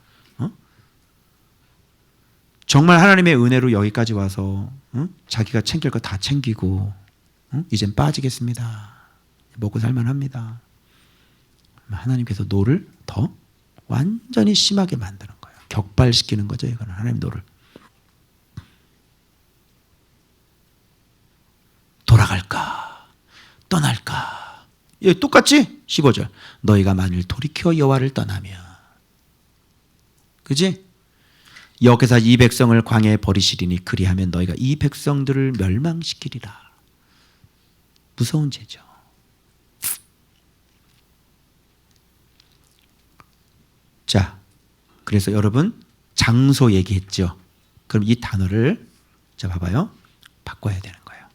정말 하나님의 은혜로 여기까지 와서 자기가 챙길 거 다 챙기고 이젠 빠지겠습니다. 먹고 살만합니다. 하나님께서 노를 더 완전히 심하게 만드는 거예요. 격발시키는 거죠. 이거는 하나님 노를. 돌아갈까? 떠날까? 예, 똑같지? 15절. 너희가 만일 돌이켜 여호와를 떠나면, 그지? 여호와께서 이 백성을 광야에 버리시리니 그리하면 너희가 이 백성들을 멸망시키리라. 무서운 죄죠. 자, 그래서 여러분 장소 얘기했죠. 그럼 이 단어를 자 봐봐요. 바꿔야 되는 거예요.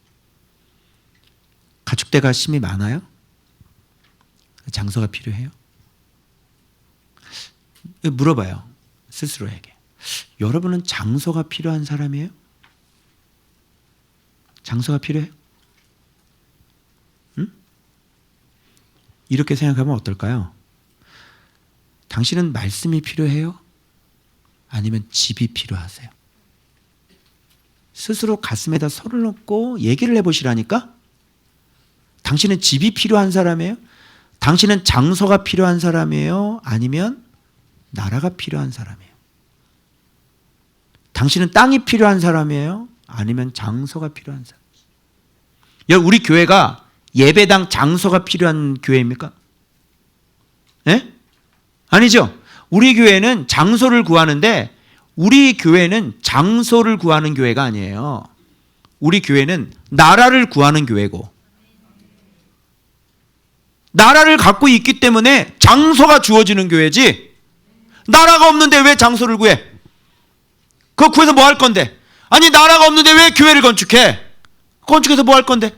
가축대가 심이 많아요? 장소가 필요해요? 물어봐요. 스스로에게. 여러분은 장소가 필요한 사람이에요? 장소가 필요해요? 응? 이렇게 생각하면 어떨까요? 당신은 말씀이 필요해요? 아니면 집이 필요하세요? 스스로 가슴에다 손을 놓고 얘기를 해보시라니까? 당신은 집이 필요한 사람이에요? 당신은 장소가 필요한 사람이에요? 아니면 나라가 필요한 사람이에요? 당신은 땅이 필요한 사람이에요? 아니면 장소가 필요한 사람이에요? 우리 교회가 예배당 장소가 필요한 교회입니까? 예? 아니죠. 우리 교회는 장소를 구하는데 우리 교회는 장소를 구하는 교회가 아니에요. 우리 교회는 나라를 구하는 교회고 나라를 갖고 있기 때문에 장소가 주어지는 교회지 나라가 없는데 왜 장소를 구해? 그거 구해서 뭐 할 건데? 아니 나라가 없는데 왜 교회를 건축해? 건축해서 뭐 할 건데?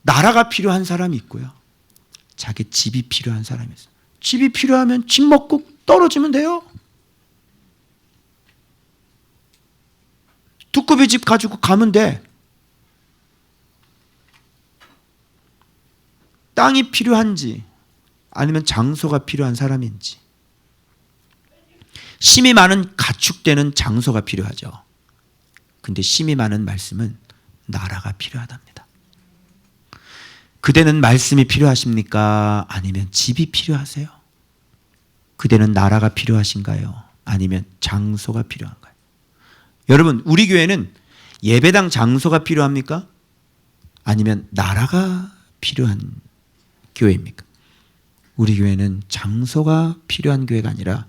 나라가 필요한 사람이 있고요. 자기 집이 필요한 사람이 있어요. 집이 필요하면 집 먹고 떨어지면 돼요. 두꺼비 집 가지고 가면 돼. 땅이 필요한지 아니면 장소가 필요한 사람인지. 심이 많은 가축되는 장소가 필요하죠. 근데 심이 많은 말씀은 나라가 필요하답니다. 그대는 말씀이 필요하십니까? 아니면 집이 필요하세요? 그대는 나라가 필요하신가요? 아니면 장소가 필요한가요? 여러분, 우리 교회는 예배당 장소가 필요합니까? 아니면 나라가 필요한 교회입니까? 우리 교회는 장소가 필요한 교회가 아니라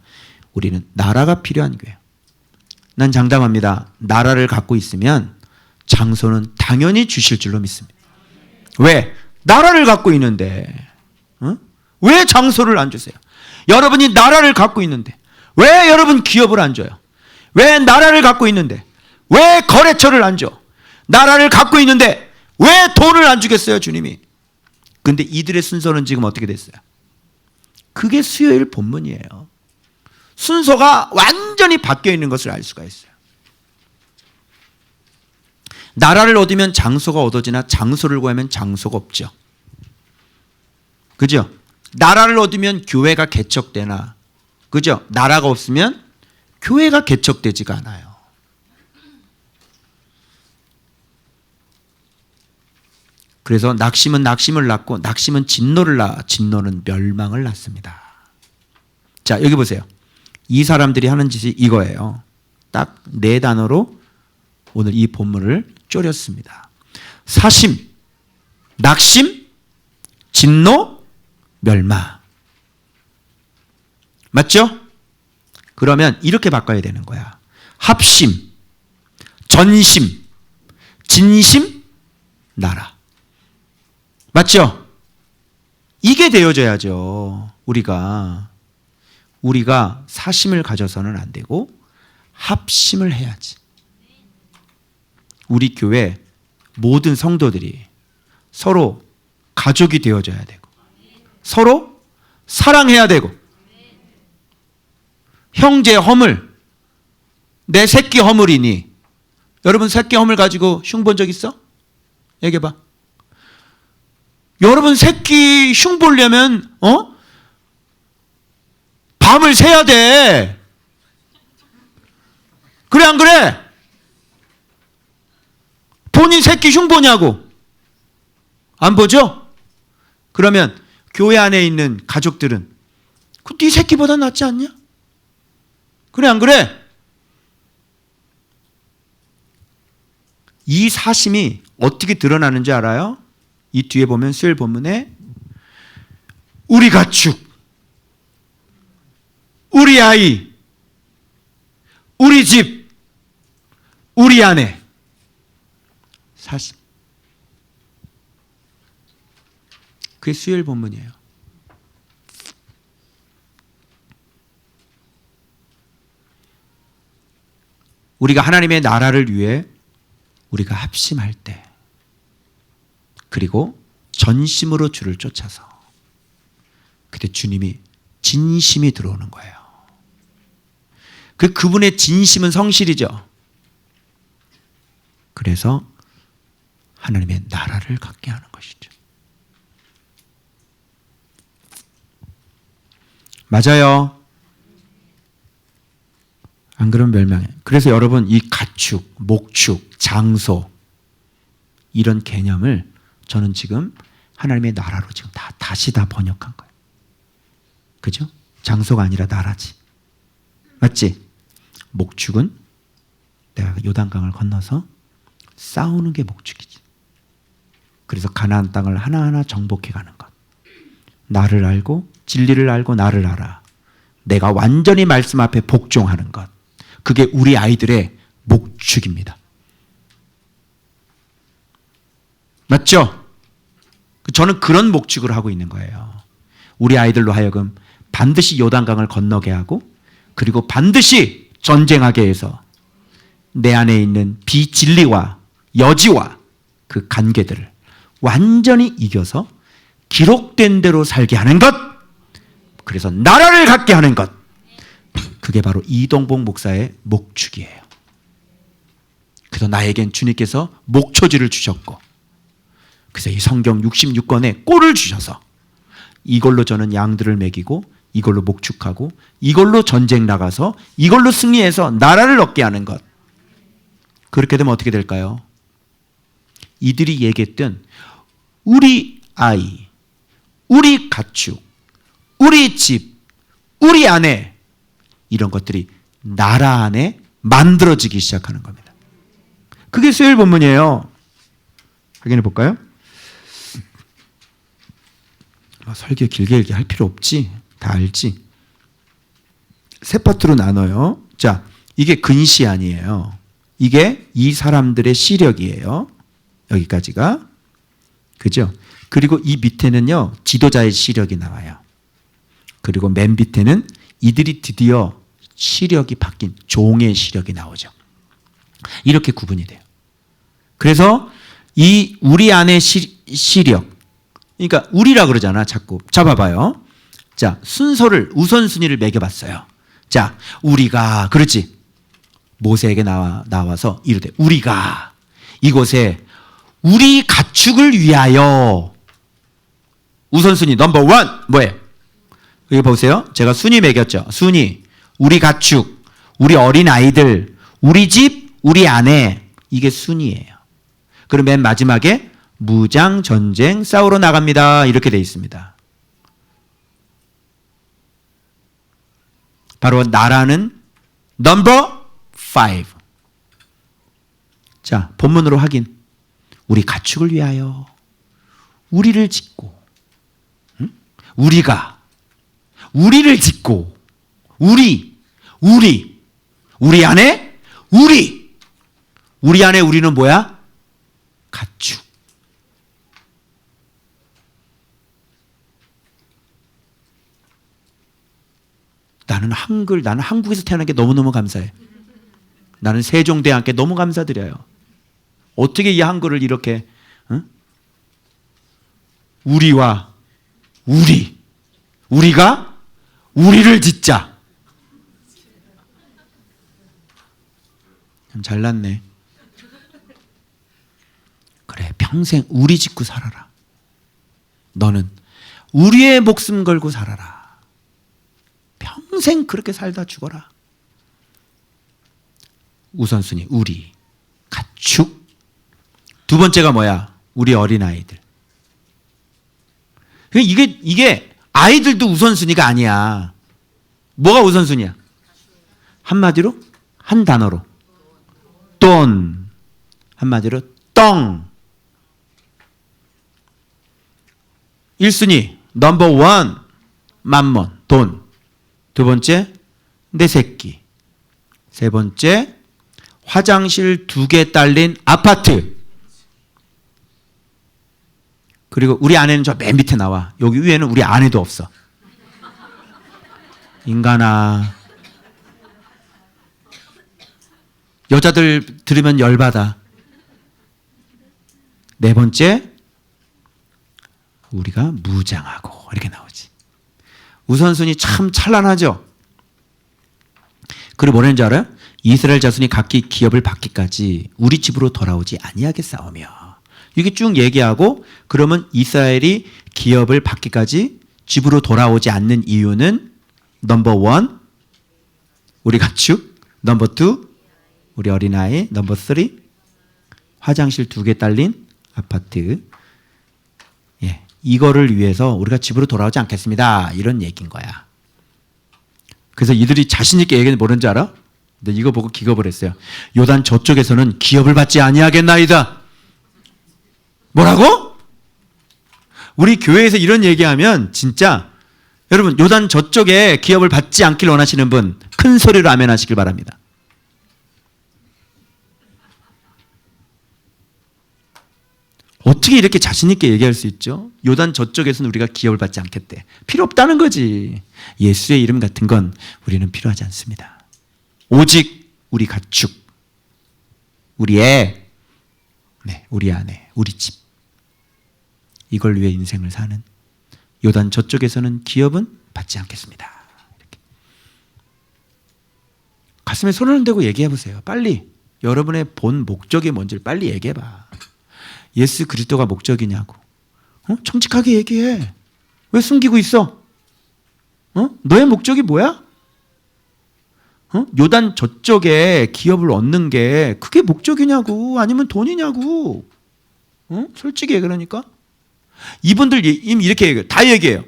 우리는 나라가 필요한 교회예요. 난 장담합니다. 나라를 갖고 있으면 장소는 당연히 주실 줄로 믿습니다. 왜? 나라를 갖고 있는데 왜 장소를 안 주세요? 여러분이 나라를 갖고 있는데 왜 여러분 기업을 안 줘요? 왜 나라를 갖고 있는데 왜 거래처를 안 줘? 나라를 갖고 있는데 왜 돈을 안 주겠어요, 주님이? 근데 이들의 순서는 지금 어떻게 됐어요? 그게 수요일 본문이에요. 순서가 완전히 바뀌어 있는 것을 알 수가 있어요. 나라를 얻으면 장소가 얻어지나 장소를 구하면 장소가 없죠. 그죠? 나라를 얻으면 교회가 개척되나, 그죠? 나라가 없으면 교회가 개척되지가 않아요. 그래서 낙심은 낙심을 낳고 낙심은 진노를 낳아 진노는 멸망을 낳습니다. 자, 여기 보세요. 이 사람들이 하는 짓이 이거예요. 딱 네 단어로 오늘 이 본문을 쪼렸습니다. 사심, 낙심, 진노, 멸망. 맞죠? 그러면 이렇게 바꿔야 되는 거야. 합심, 전심, 진심, 나라. 맞죠? 이게 되어져야죠. 우리가 사심을 가져서는 안 되고 합심을 해야지. 우리 교회 모든 성도들이 서로 가족이 되어져야 되고 서로 사랑해야 되고 형제 허물, 내 새끼 허물이니. 여러분 새끼 허물 가지고 흉 본 적 있어? 얘기해봐. 여러분 새끼 흉 보려면 밤을 새야 돼. 그래 안 그래? 본인 새끼 흉 보냐고? 안 보죠? 그러면 교회 안에 있는 가족들은 네 새끼보다 낫지 않냐? 그래 안 그래? 이 사심이 어떻게 드러나는지 알아요? 이 뒤에 보면 수요일 본문에 우리 가축, 우리 아이, 우리 집, 우리 아내. 사심. 그게 수요일 본문이에요. 우리가 하나님의 나라를 위해 우리가 합심할 때, 그리고 전심으로 주를 쫓아서, 그때 주님이 진심이 들어오는 거예요. 그분의 진심은 성실이죠. 그래서 하나님의 나라를 갖게 하는 것이죠. 맞아요. 안 그러면 멸망해. 그래서 여러분, 이 가축, 목축, 장소, 이런 개념을 저는 지금 하나님의 나라로 지금 다시 번역한 거예요. 그죠? 장소가 아니라 나라지. 맞지? 목축은 내가 요단강을 건너서 싸우는 게 목축이지. 그래서 가나안 땅을 하나하나 정복해 가는 것. 나를 알고 진리를 알고 나를 알아. 내가 완전히 말씀 앞에 복종하는 것. 그게 우리 아이들의 목축입니다. 맞죠? 저는 그런 목축을 하고 있는 거예요. 우리 아이들로 하여금 반드시 요단강을 건너게 하고, 그리고 반드시 전쟁하게 해서 내 안에 있는 비진리와 여지와 그 관계들을 완전히 이겨서 기록된 대로 살게 하는 것, 그래서 나라를 갖게 하는 것, 그게 바로 이동복 목사의 목축이에요. 그래서 나에겐 주님께서 목초지를 주셨고, 그래서 이 성경 66권에 꼴을 주셔서 이걸로 저는 양들을 먹이고, 이걸로 목축하고, 이걸로 전쟁 나가서 이걸로 승리해서 나라를 얻게 하는 것. 그렇게 되면 어떻게 될까요? 이들이 얘기했던 우리 아이, 우리 가축, 우리 집, 우리 아내, 이런 것들이 나라 안에 만들어지기 시작하는 겁니다. 그게 수요일 본문이에요. 확인해 볼까요? 설교 길게 할 필요 없지. 다 알지. 세 파트로 나눠요. 자, 이게 근시안이에요. 이게 이 사람들의 시력이에요. 여기까지가. 그죠? 그리고 이 밑에는요, 지도자의 시력이 나와요. 그리고 맨 밑에는 이들이 드디어 시력이 바뀐 종의 시력이 나오죠. 이렇게 구분이 돼요. 그래서 이 우리 안의 시력, 그러니까 우리라 그러잖아, 자꾸. 잡아봐요. 자, 순서를, 우선순위를 매겨봤어요. 자, 우리가, 그렇지. 모세에게 나와서 이르되, 우리가 이곳에 우리 가축을 위하여, 우선순위 넘버 원, 뭐예요? 여기 보세요. 제가 순위 매겼죠. 순위, 우리 가축, 우리 어린 아이들, 우리 집, 우리 아내, 이게 순위예요. 그리고 맨 마지막에 무장 전쟁 싸우러 나갑니다. 이렇게 되어 있습니다. 바로 나라는 넘버 5. 자, 본문으로 확인. 우리 가축을 위하여 우리를 짓고, 우리가 우리를 짓고, 우리 안에 우리 안에 우리는 뭐야? 가축. 나는 한국에서 태어난 게 너무너무 감사해. 나는 세종대왕께 너무 감사드려요. 어떻게 이 한글을 이렇게, 우리와 우리가 우리를 짓자. 참 잘났네. 그래, 평생 우리 짓고 살아라. 너는 우리의 목숨 걸고 살아라. 평생 그렇게 살다 죽어라. 우선순위, 우리 가축. 두 번째가 뭐야? 우리 어린아이들. 이게 아이들도 우선순위가 아니야. 뭐가 우선순위야? 한마디로, 한 단어로, 돈. 한마디로 똥. 1순위 넘버 1 만몬, 돈. 두 번째 내 새끼. 세 번째 화장실 2개 딸린 아파트. 그리고 우리 아내는 저 맨 밑에 나와. 여기 위에는 우리 아내도 없어. 인간아. 여자들 들으면 열받아. 네 번째, 우리가 무장하고 이렇게 나오지. 우선순위 참 찬란하죠. 그리고 뭐라는지 알아요? 이스라엘 자손이 각기 기업을 받기까지 우리 집으로 돌아오지 아니하겠사오며. 이게 쭉 얘기하고 그러면 이스라엘이 기업을 받기까지 집으로 돌아오지 않는 이유는 넘버 원, 우리 가축, 넘버 투, 우리 어린아이, 넘버 쓰리, 화장실 2개 딸린 아파트. 예, 이거를 위해서 우리가 집으로 돌아오지 않겠습니다. 이런 얘기인 거야. 그래서 이들이 자신 있게 얘기는 뭐라는지 알아? 근데 이거 보고 기겁을 했어요. 요단 저쪽에서는 기업을 받지 아니하겠나이다. 뭐라고? 우리 교회에서 이런 얘기하면 진짜 여러분 요단 저쪽에 기업을 받지 않길 원하시는 분 큰 소리로 아멘 하시길 바랍니다. 어떻게 이렇게 자신 있게 얘기할 수 있죠? 요단 저쪽에서는 우리가 기업을 받지 않겠대. 필요 없다는 거지. 예수의 이름 같은 건 우리는 필요하지 않습니다. 오직 우리 가축, 우리 애, 네, 우리 아내, 우리 집, 이걸 위해 인생을 사는 요단 저쪽에서는 기업은 받지 않겠습니다. 이렇게. 가슴에 손을 대고 얘기해 보세요. 빨리 여러분의 본 목적이 뭔지를 빨리 얘기해 봐. 예수 그리스도가 목적이냐고. 정직하게 얘기해. 왜 숨기고 있어? 너의 목적이 뭐야? 요단 저쪽에 기업을 얻는 게 그게 목적이냐고. 아니면 돈이냐고. 솔직히 해. 그러니까 이분들 이미 이렇게 다 얘기해요.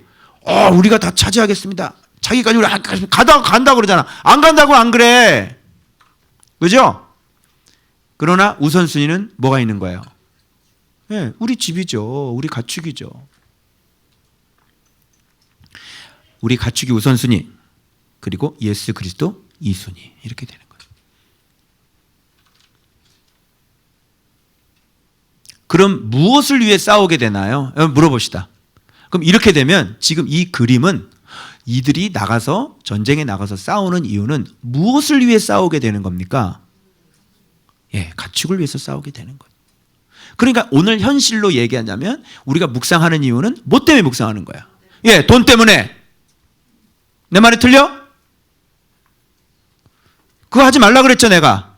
우리가 다 차지하겠습니다. 자기까지 우리 간다고 그러잖아. 안 간다고 안 그래. 그죠? 그러나 우선순위는 뭐가 있는 거예요? 네, 우리 집이죠. 우리 가축이죠. 우리 가축이 우선순위, 그리고 예수 그리스도 2순위 이렇게 되는 거예요. 그럼 무엇을 위해 싸우게 되나요? 물어봅시다. 그럼 이렇게 되면 지금 이 그림은 이들이 나가서 전쟁에 나가서 싸우는 이유는 무엇을 위해 싸우게 되는 겁니까? 예, 가축을 위해서 싸우게 되는 거예요. 그러니까 오늘 현실로 얘기하자면 우리가 묵상하는 이유는 뭐 때문에 묵상하는 거야? 예, 돈 때문에. 내 말이 틀려? 그거 하지 말라 그랬죠, 내가.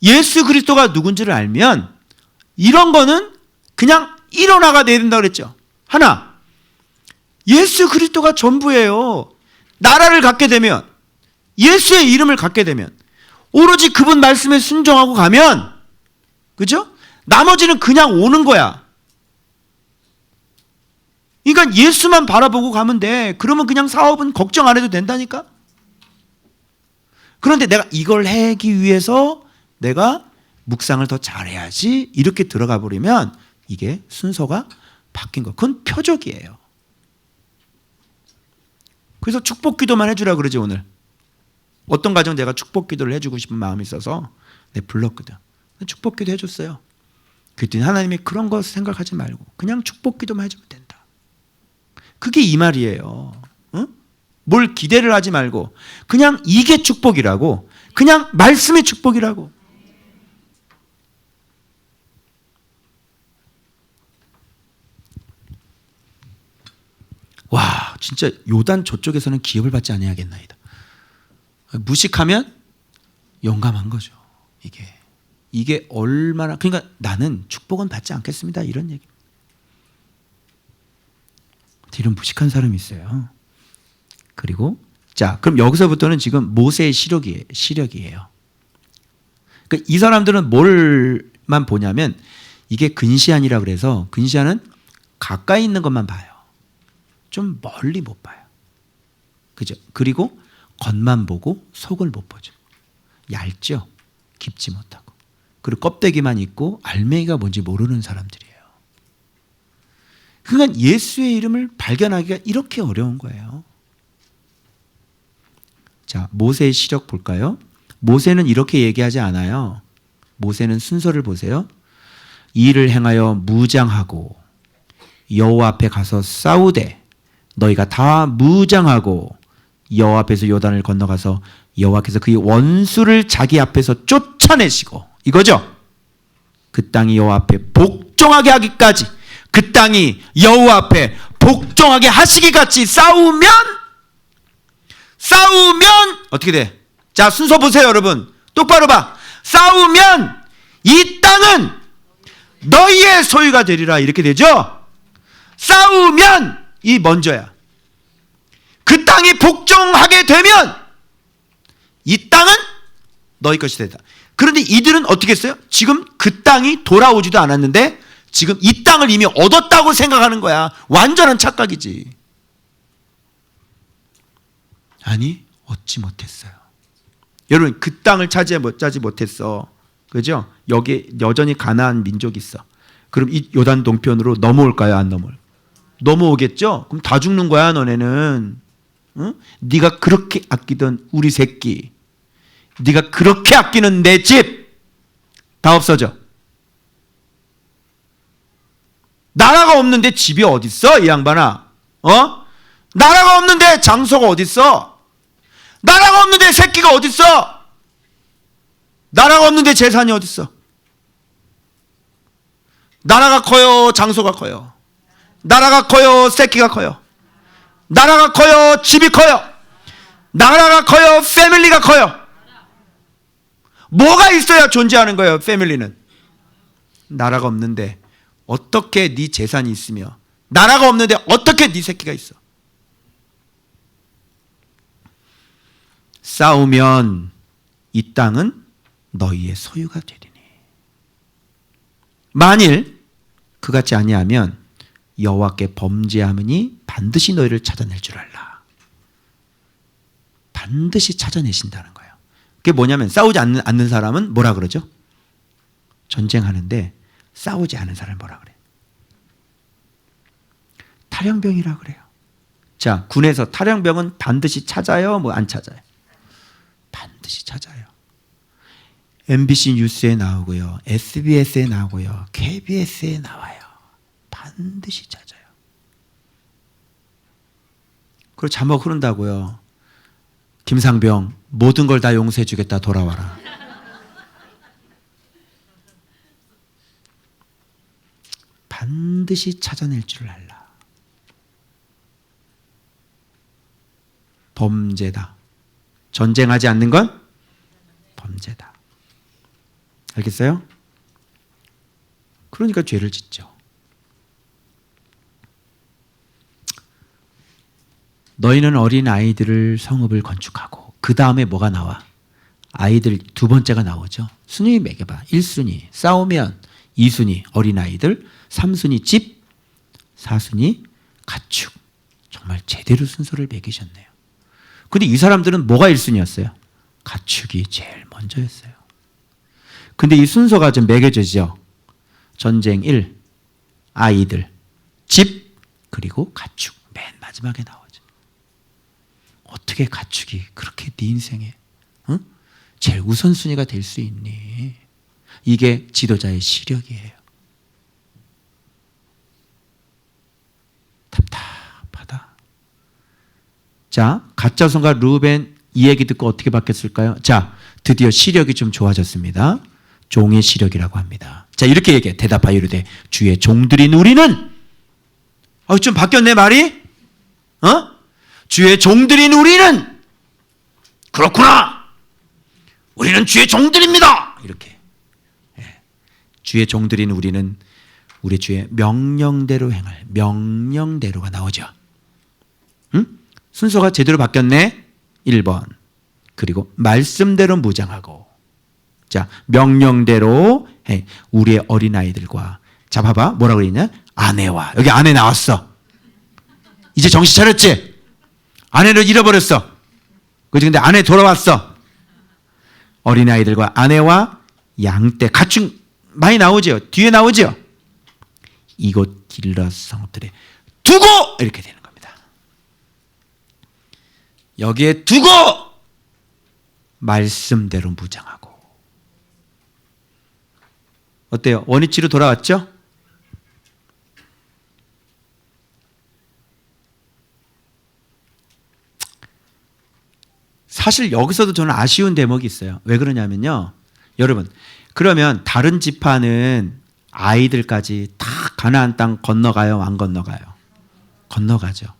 예수 그리스도가 누군지를 알면 이런 거는 그냥 일어나가 돼야 된다고 그랬죠. 하나, 예수 그리스도가 전부예요. 나라를 갖게 되면, 예수의 이름을 갖게 되면, 오로지 그분 말씀에 순종하고 가면, 그죠? 나머지는 그냥 오는 거야. 그러니까 예수만 바라보고 가면 돼. 그러면 그냥 사업은 걱정 안 해도 된다니까? 그런데 내가 이걸 하기 위해서 내가 묵상을 더 잘해야지 이렇게 들어가 버리면 이게 순서가 바뀐 거. 그건 표적이에요. 그래서 축복 기도만 해주라 그러지 오늘. 어떤 가정 내가 축복 기도를 해주고 싶은 마음이 있어서 내가 불렀거든. 축복 기도 해줬어요. 그랬더니 하나님이 그런 거 생각하지 말고 그냥 축복 기도만 해주면 된다. 그게 이 말이에요. 응? 뭘 기대를 하지 말고 그냥 이게 축복이라고. 그냥 말씀의 축복이라고. 와, 진짜 요단 저쪽에서는 기업을 받지 아니하겠나이다. 무식하면 용감한 거죠. 이게 얼마나, 그러니까 나는 축복은 받지 않겠습니다. 이런 얘기. 이런 무식한 사람이 있어요. 그리고 자, 그럼 여기서부터는 지금 모세의 시력이에요. 그러니까 이 사람들은 뭘만 보냐면 이게 근시안이라 그래서 근시안은 가까이 있는 것만 봐요. 좀 멀리 못 봐요. 그죠? 그리고 겉만 보고 속을 못 보죠. 얇죠? 깊지 못하고. 그리고 껍데기만 있고 알맹이가 뭔지 모르는 사람들이에요. 그러니까 예수의 이름을 발견하기가 이렇게 어려운 거예요. 자, 모세의 시력 볼까요? 모세는 이렇게 얘기하지 않아요. 모세는 순서를 보세요. 이 일을 행하여 무장하고 여호와 앞에 가서 싸우되 너희가 다 무장하고 여호와 앞에서 요단을 건너가서 여호와께서 그의 원수를 자기 앞에서 쫓아내시고, 이거죠. 그 땅이 여호와 앞에 복종하게 하기까지, 그 땅이 여호와 앞에 복종하게 하시기같이 싸우면 어떻게 돼? 자, 순서 보세요, 여러분. 똑바로 봐. 싸우면 이 땅은 너희의 소유가 되리라, 이렇게 되죠. 싸우면 이 먼저야. 그 땅이 복종하게 되면 이 땅은 너희 것이 되다. 그런데 이들은 어떻게 했어요? 지금 그 땅이 돌아오지도 않았는데 지금 이 땅을 이미 얻었다고 생각하는 거야. 완전한 착각이지. 아니, 얻지 못했어요. 여러분, 그 땅을 차지 못했어. 그죠? 여기 여전히 가나안 민족이 있어. 그럼 이 요단 동편으로 넘어올까요? 안 넘어올? 넘어오겠죠? 그럼 다 죽는 거야, 너네는. 응? 네가 그렇게 아끼던 우리 새끼, 네가 그렇게 아끼는 내 집 다 없어져. 나라가 없는데 집이 어딨어, 이 양반아? 나라가 없는데 장소가 어딨어? 나라가 없는데 새끼가 어딨어? 나라가 없는데 재산이 어딨어? 나라가 커요, 장소가 커요? 나라가 커요, 새끼가 커요? 나라가 커요, 집이 커요? 나라가 커요, 패밀리가 커요? 뭐가 있어야 존재하는 거예요, 패밀리는? 나라가 없는데 어떻게 네 재산이 있으며, 나라가 없는데 어떻게 네 새끼가 있어? 싸우면 이 땅은 너희의 소유가 되리니, 만일 그같이 아니하면 여호와께 범죄함이니 반드시 너희를 찾아낼 줄 알라. 반드시 찾아내신다는 거예요. 그게 뭐냐면, 싸우지 않는 사람은 뭐라 그러죠? 전쟁하는데 싸우지 않은 사람을 뭐라 그래요? 탈영병이라 그래요. 자, 군에서 탈영병은 반드시 찾아요, 뭐 안 찾아요? 반드시 찾아요. MBC 뉴스에 나오고요, SBS에 나오고요, KBS에 나와요. 반드시 찾아요. 그리고 자막 흐른다고요. 김상병, 모든 걸 다 용서해 주겠다, 돌아와라. 반드시 찾아낼 줄 알라. 범죄다. 전쟁하지 않는 건 범죄다. 알겠어요? 그러니까 죄를 짓죠. 너희는 어린 아이들을 성읍을 건축하고, 그 다음에 뭐가 나와? 아이들 두 번째가 나오죠. 순위 매겨봐. 1순위 싸우면, 2순위 어린 아이들, 3순위 집, 4순위 가축. 정말 제대로 순서를 매기셨네요. 근데 이 사람들은 뭐가 1순위였어요? 가축이 제일 먼저였어요. 근데 이 순서가 좀 매겨지죠. 전쟁 1, 아이들, 집, 그리고 가축. 맨 마지막에 나오죠. 어떻게 가축이 그렇게 네 인생에 제일 우선순위가 될 수 있니? 이게 지도자의 시력이에요. 답답하다. 자, 갓자손과 루벤 이 얘기 듣고 어떻게 바뀌었을까요? 자, 드디어 시력이 좀 좋아졌습니다. 종의 시력이라고 합니다. 자, 이렇게 얘기해. 대답하여 이르되 주의 종들인 우리는, 좀 바뀌었네 말이? 주의 종들인 우리는, 그렇구나, 우리는 주의 종들입니다, 이렇게. 주의 종들인 우리는 우리 주의 명령대로 행할, 명령대로가 나오죠. 순서가 제대로 바뀌었네. 1번. 그리고 말씀대로 무장하고. 자, 명령대로 우리의 어린아이들과, 자 봐봐, 뭐라고 그랬냐? 아내와, 여기 아내 나왔어. 이제 정신 차렸지? 아내를 잃어버렸어. 그치? 근데 아내 돌아왔어. 어린아이들과 아내와 양떼, 가축 많이 나오죠. 뒤에 나오죠. 이곳 길라 성읍들에 두고, 이렇게 되는 겁니다. 여기에 두고 말씀대로 무장하고. 어때요? 원위치로 돌아왔죠? 사실 여기서도 저는 아쉬운 대목이 있어요. 왜 그러냐면요. 여러분, 그러면 다른 지파는 아이들까지 다 가나안 땅 건너가요? 안 건너가요? 건너가죠.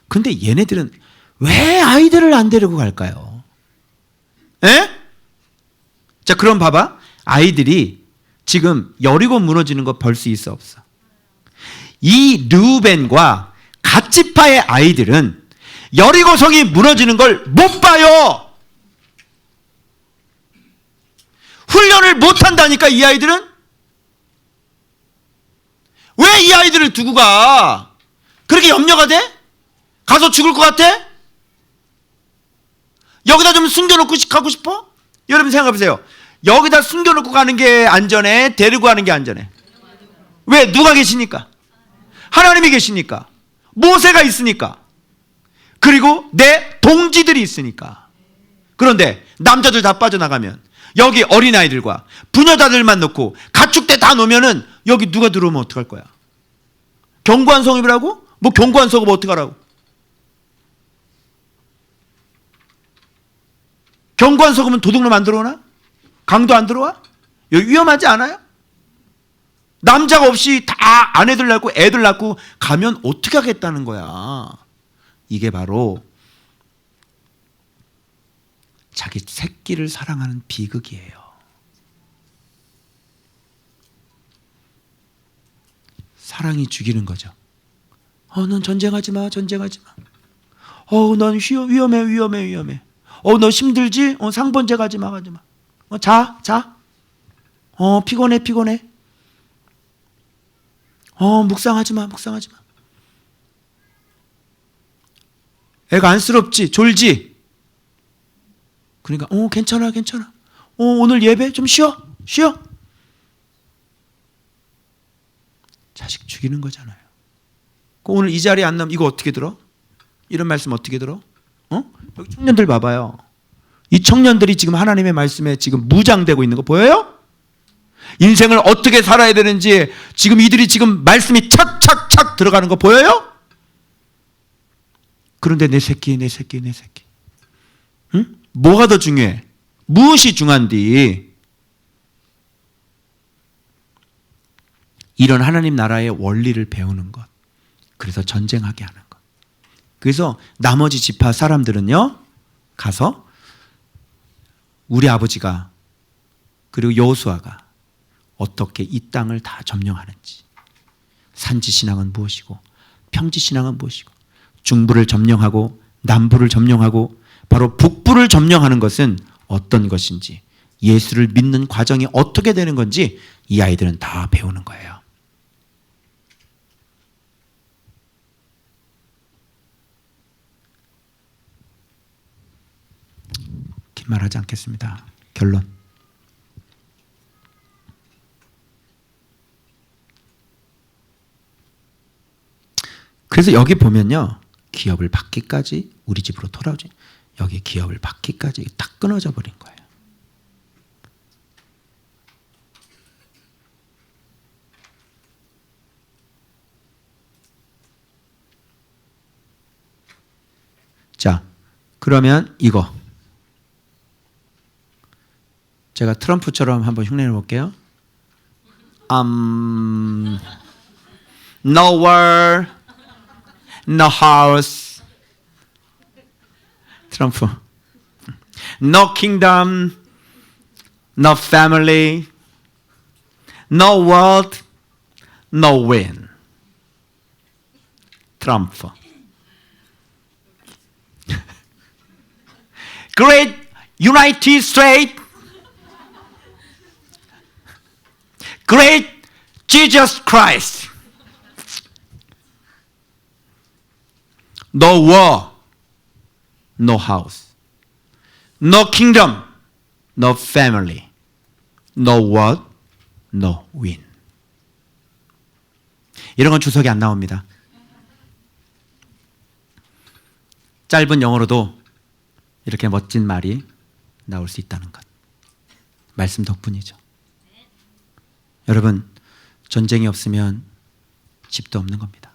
근데 얘네들은 왜 아이들을 안 데리고 갈까요? 에? 자, 그럼 봐봐. 아이들이 지금 여리고 무너지는 거 볼 수 있어 없어? 이 르우벤과 갓지파의 아이들은 여리고성이 무너지는 걸 못 봐요. 훈련을 못 한다니까. 이 아이들은 왜 이 아이들을 두고 가? 그렇게 염려가 돼? 가서 죽을 것 같아? 여기다 좀 숨겨놓고 가고 싶어? 여러분 생각해보세요. 여기다 숨겨놓고 가는 게 안전해? 데리고 가는 게 안전해? 왜? 누가 계시니까? 하나님이 계시니까. 모세가 있으니까. 그리고 내 동지들이 있으니까. 그런데 남자들 다 빠져나가면 여기 어린아이들과 부녀자들만 놓고 가축대 다 놓으면은 여기 누가 들어오면 어떡할 거야? 견고한 성읍이라고? 뭐 견고한 성읍 어떡하라고? 견고한 성읍은 도둑놈 안 들어오나? 강도 안 들어와? 여기 위험하지 않아요? 남자가 없이 다 아내들 낳고 애들 낳고 가면 어떻게 하겠다는 거야? 이게 바로 자기 새끼를 사랑하는 비극이에요. 사랑이 죽이는 거죠. 넌 전쟁하지 마, 전쟁하지 마. 넌 위험해. 너 힘들지? 상번제 가지 마. 자. 피곤해. 묵상하지 마. 애가 안쓰럽지? 졸지? 그러니까 괜찮아. 오늘 예배 좀 쉬어. 자식 죽이는 거잖아요. 오늘 이 자리에 안 나면 이거 어떻게 들어? 이런 말씀 어떻게 들어? 여기 청년들 봐봐요. 이 청년들이 지금 하나님의 말씀에 지금 무장되고 있는 거 보여요? 인생을 어떻게 살아야 되는지 지금 이들이 지금 말씀이 착착착 들어가는 거 보여요? 그런데 내 새끼. 응? 뭐가 더 중요해? 무엇이 중요한디? 이런 하나님 나라의 원리를 배우는 것. 그래서 전쟁하게 하는 것. 그래서 나머지 지파 사람들은요, 가서 우리 아버지가 그리고 여호수아가 어떻게 이 땅을 다 점령하는지, 산지 신앙은 무엇이고 평지 신앙은 무엇이고, 중부를 점령하고 남부를 점령하고 바로 북부를 점령하는 것은 어떤 것인지, 예수를 믿는 과정이 어떻게 되는 건지 이 아이들은 다 배우는 거예요. 긴 말하지 않겠습니다. 결론. 그래서 여기 보면요, 기업을 받기까지 우리 집으로 돌아오지. 여기 기업을 받기까지 딱 끊어져 버린 거예요. 자, 그러면 이거 제가 트럼프처럼 한번 흉내내 볼게요. No war, no house. 트럼프. No kingdom, no family, no world, no win. 트럼프. Great United States. Great Jesus Christ. No war, no house, no kingdom, no family, no world, no win. 이런 건 주석이 안 나옵니다. 짧은 영어로도 이렇게 멋진 말이 나올 수 있다는 것. 말씀 덕분이죠. 여러분, 전쟁이 없으면 집도 없는 겁니다.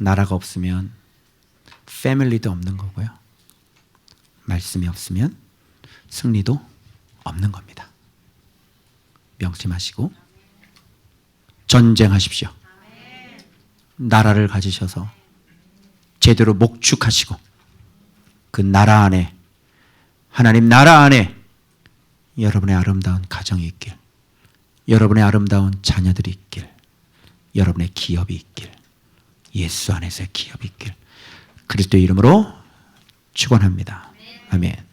나라가 없으면 패밀리도 없는 거고요. 말씀이 없으면 승리도 없는 겁니다. 명심하시고 전쟁하십시오. 나라를 가지셔서 제대로 목축하시고 그 나라 안에, 하나님 나라 안에 여러분의 아름다운 가정이 있길, 여러분의 아름다운 자녀들이 있길, 여러분의 기업이 있길, 예수 안에서의 기업이 있길 그리스도의 이름으로 축원합니다. 아멘.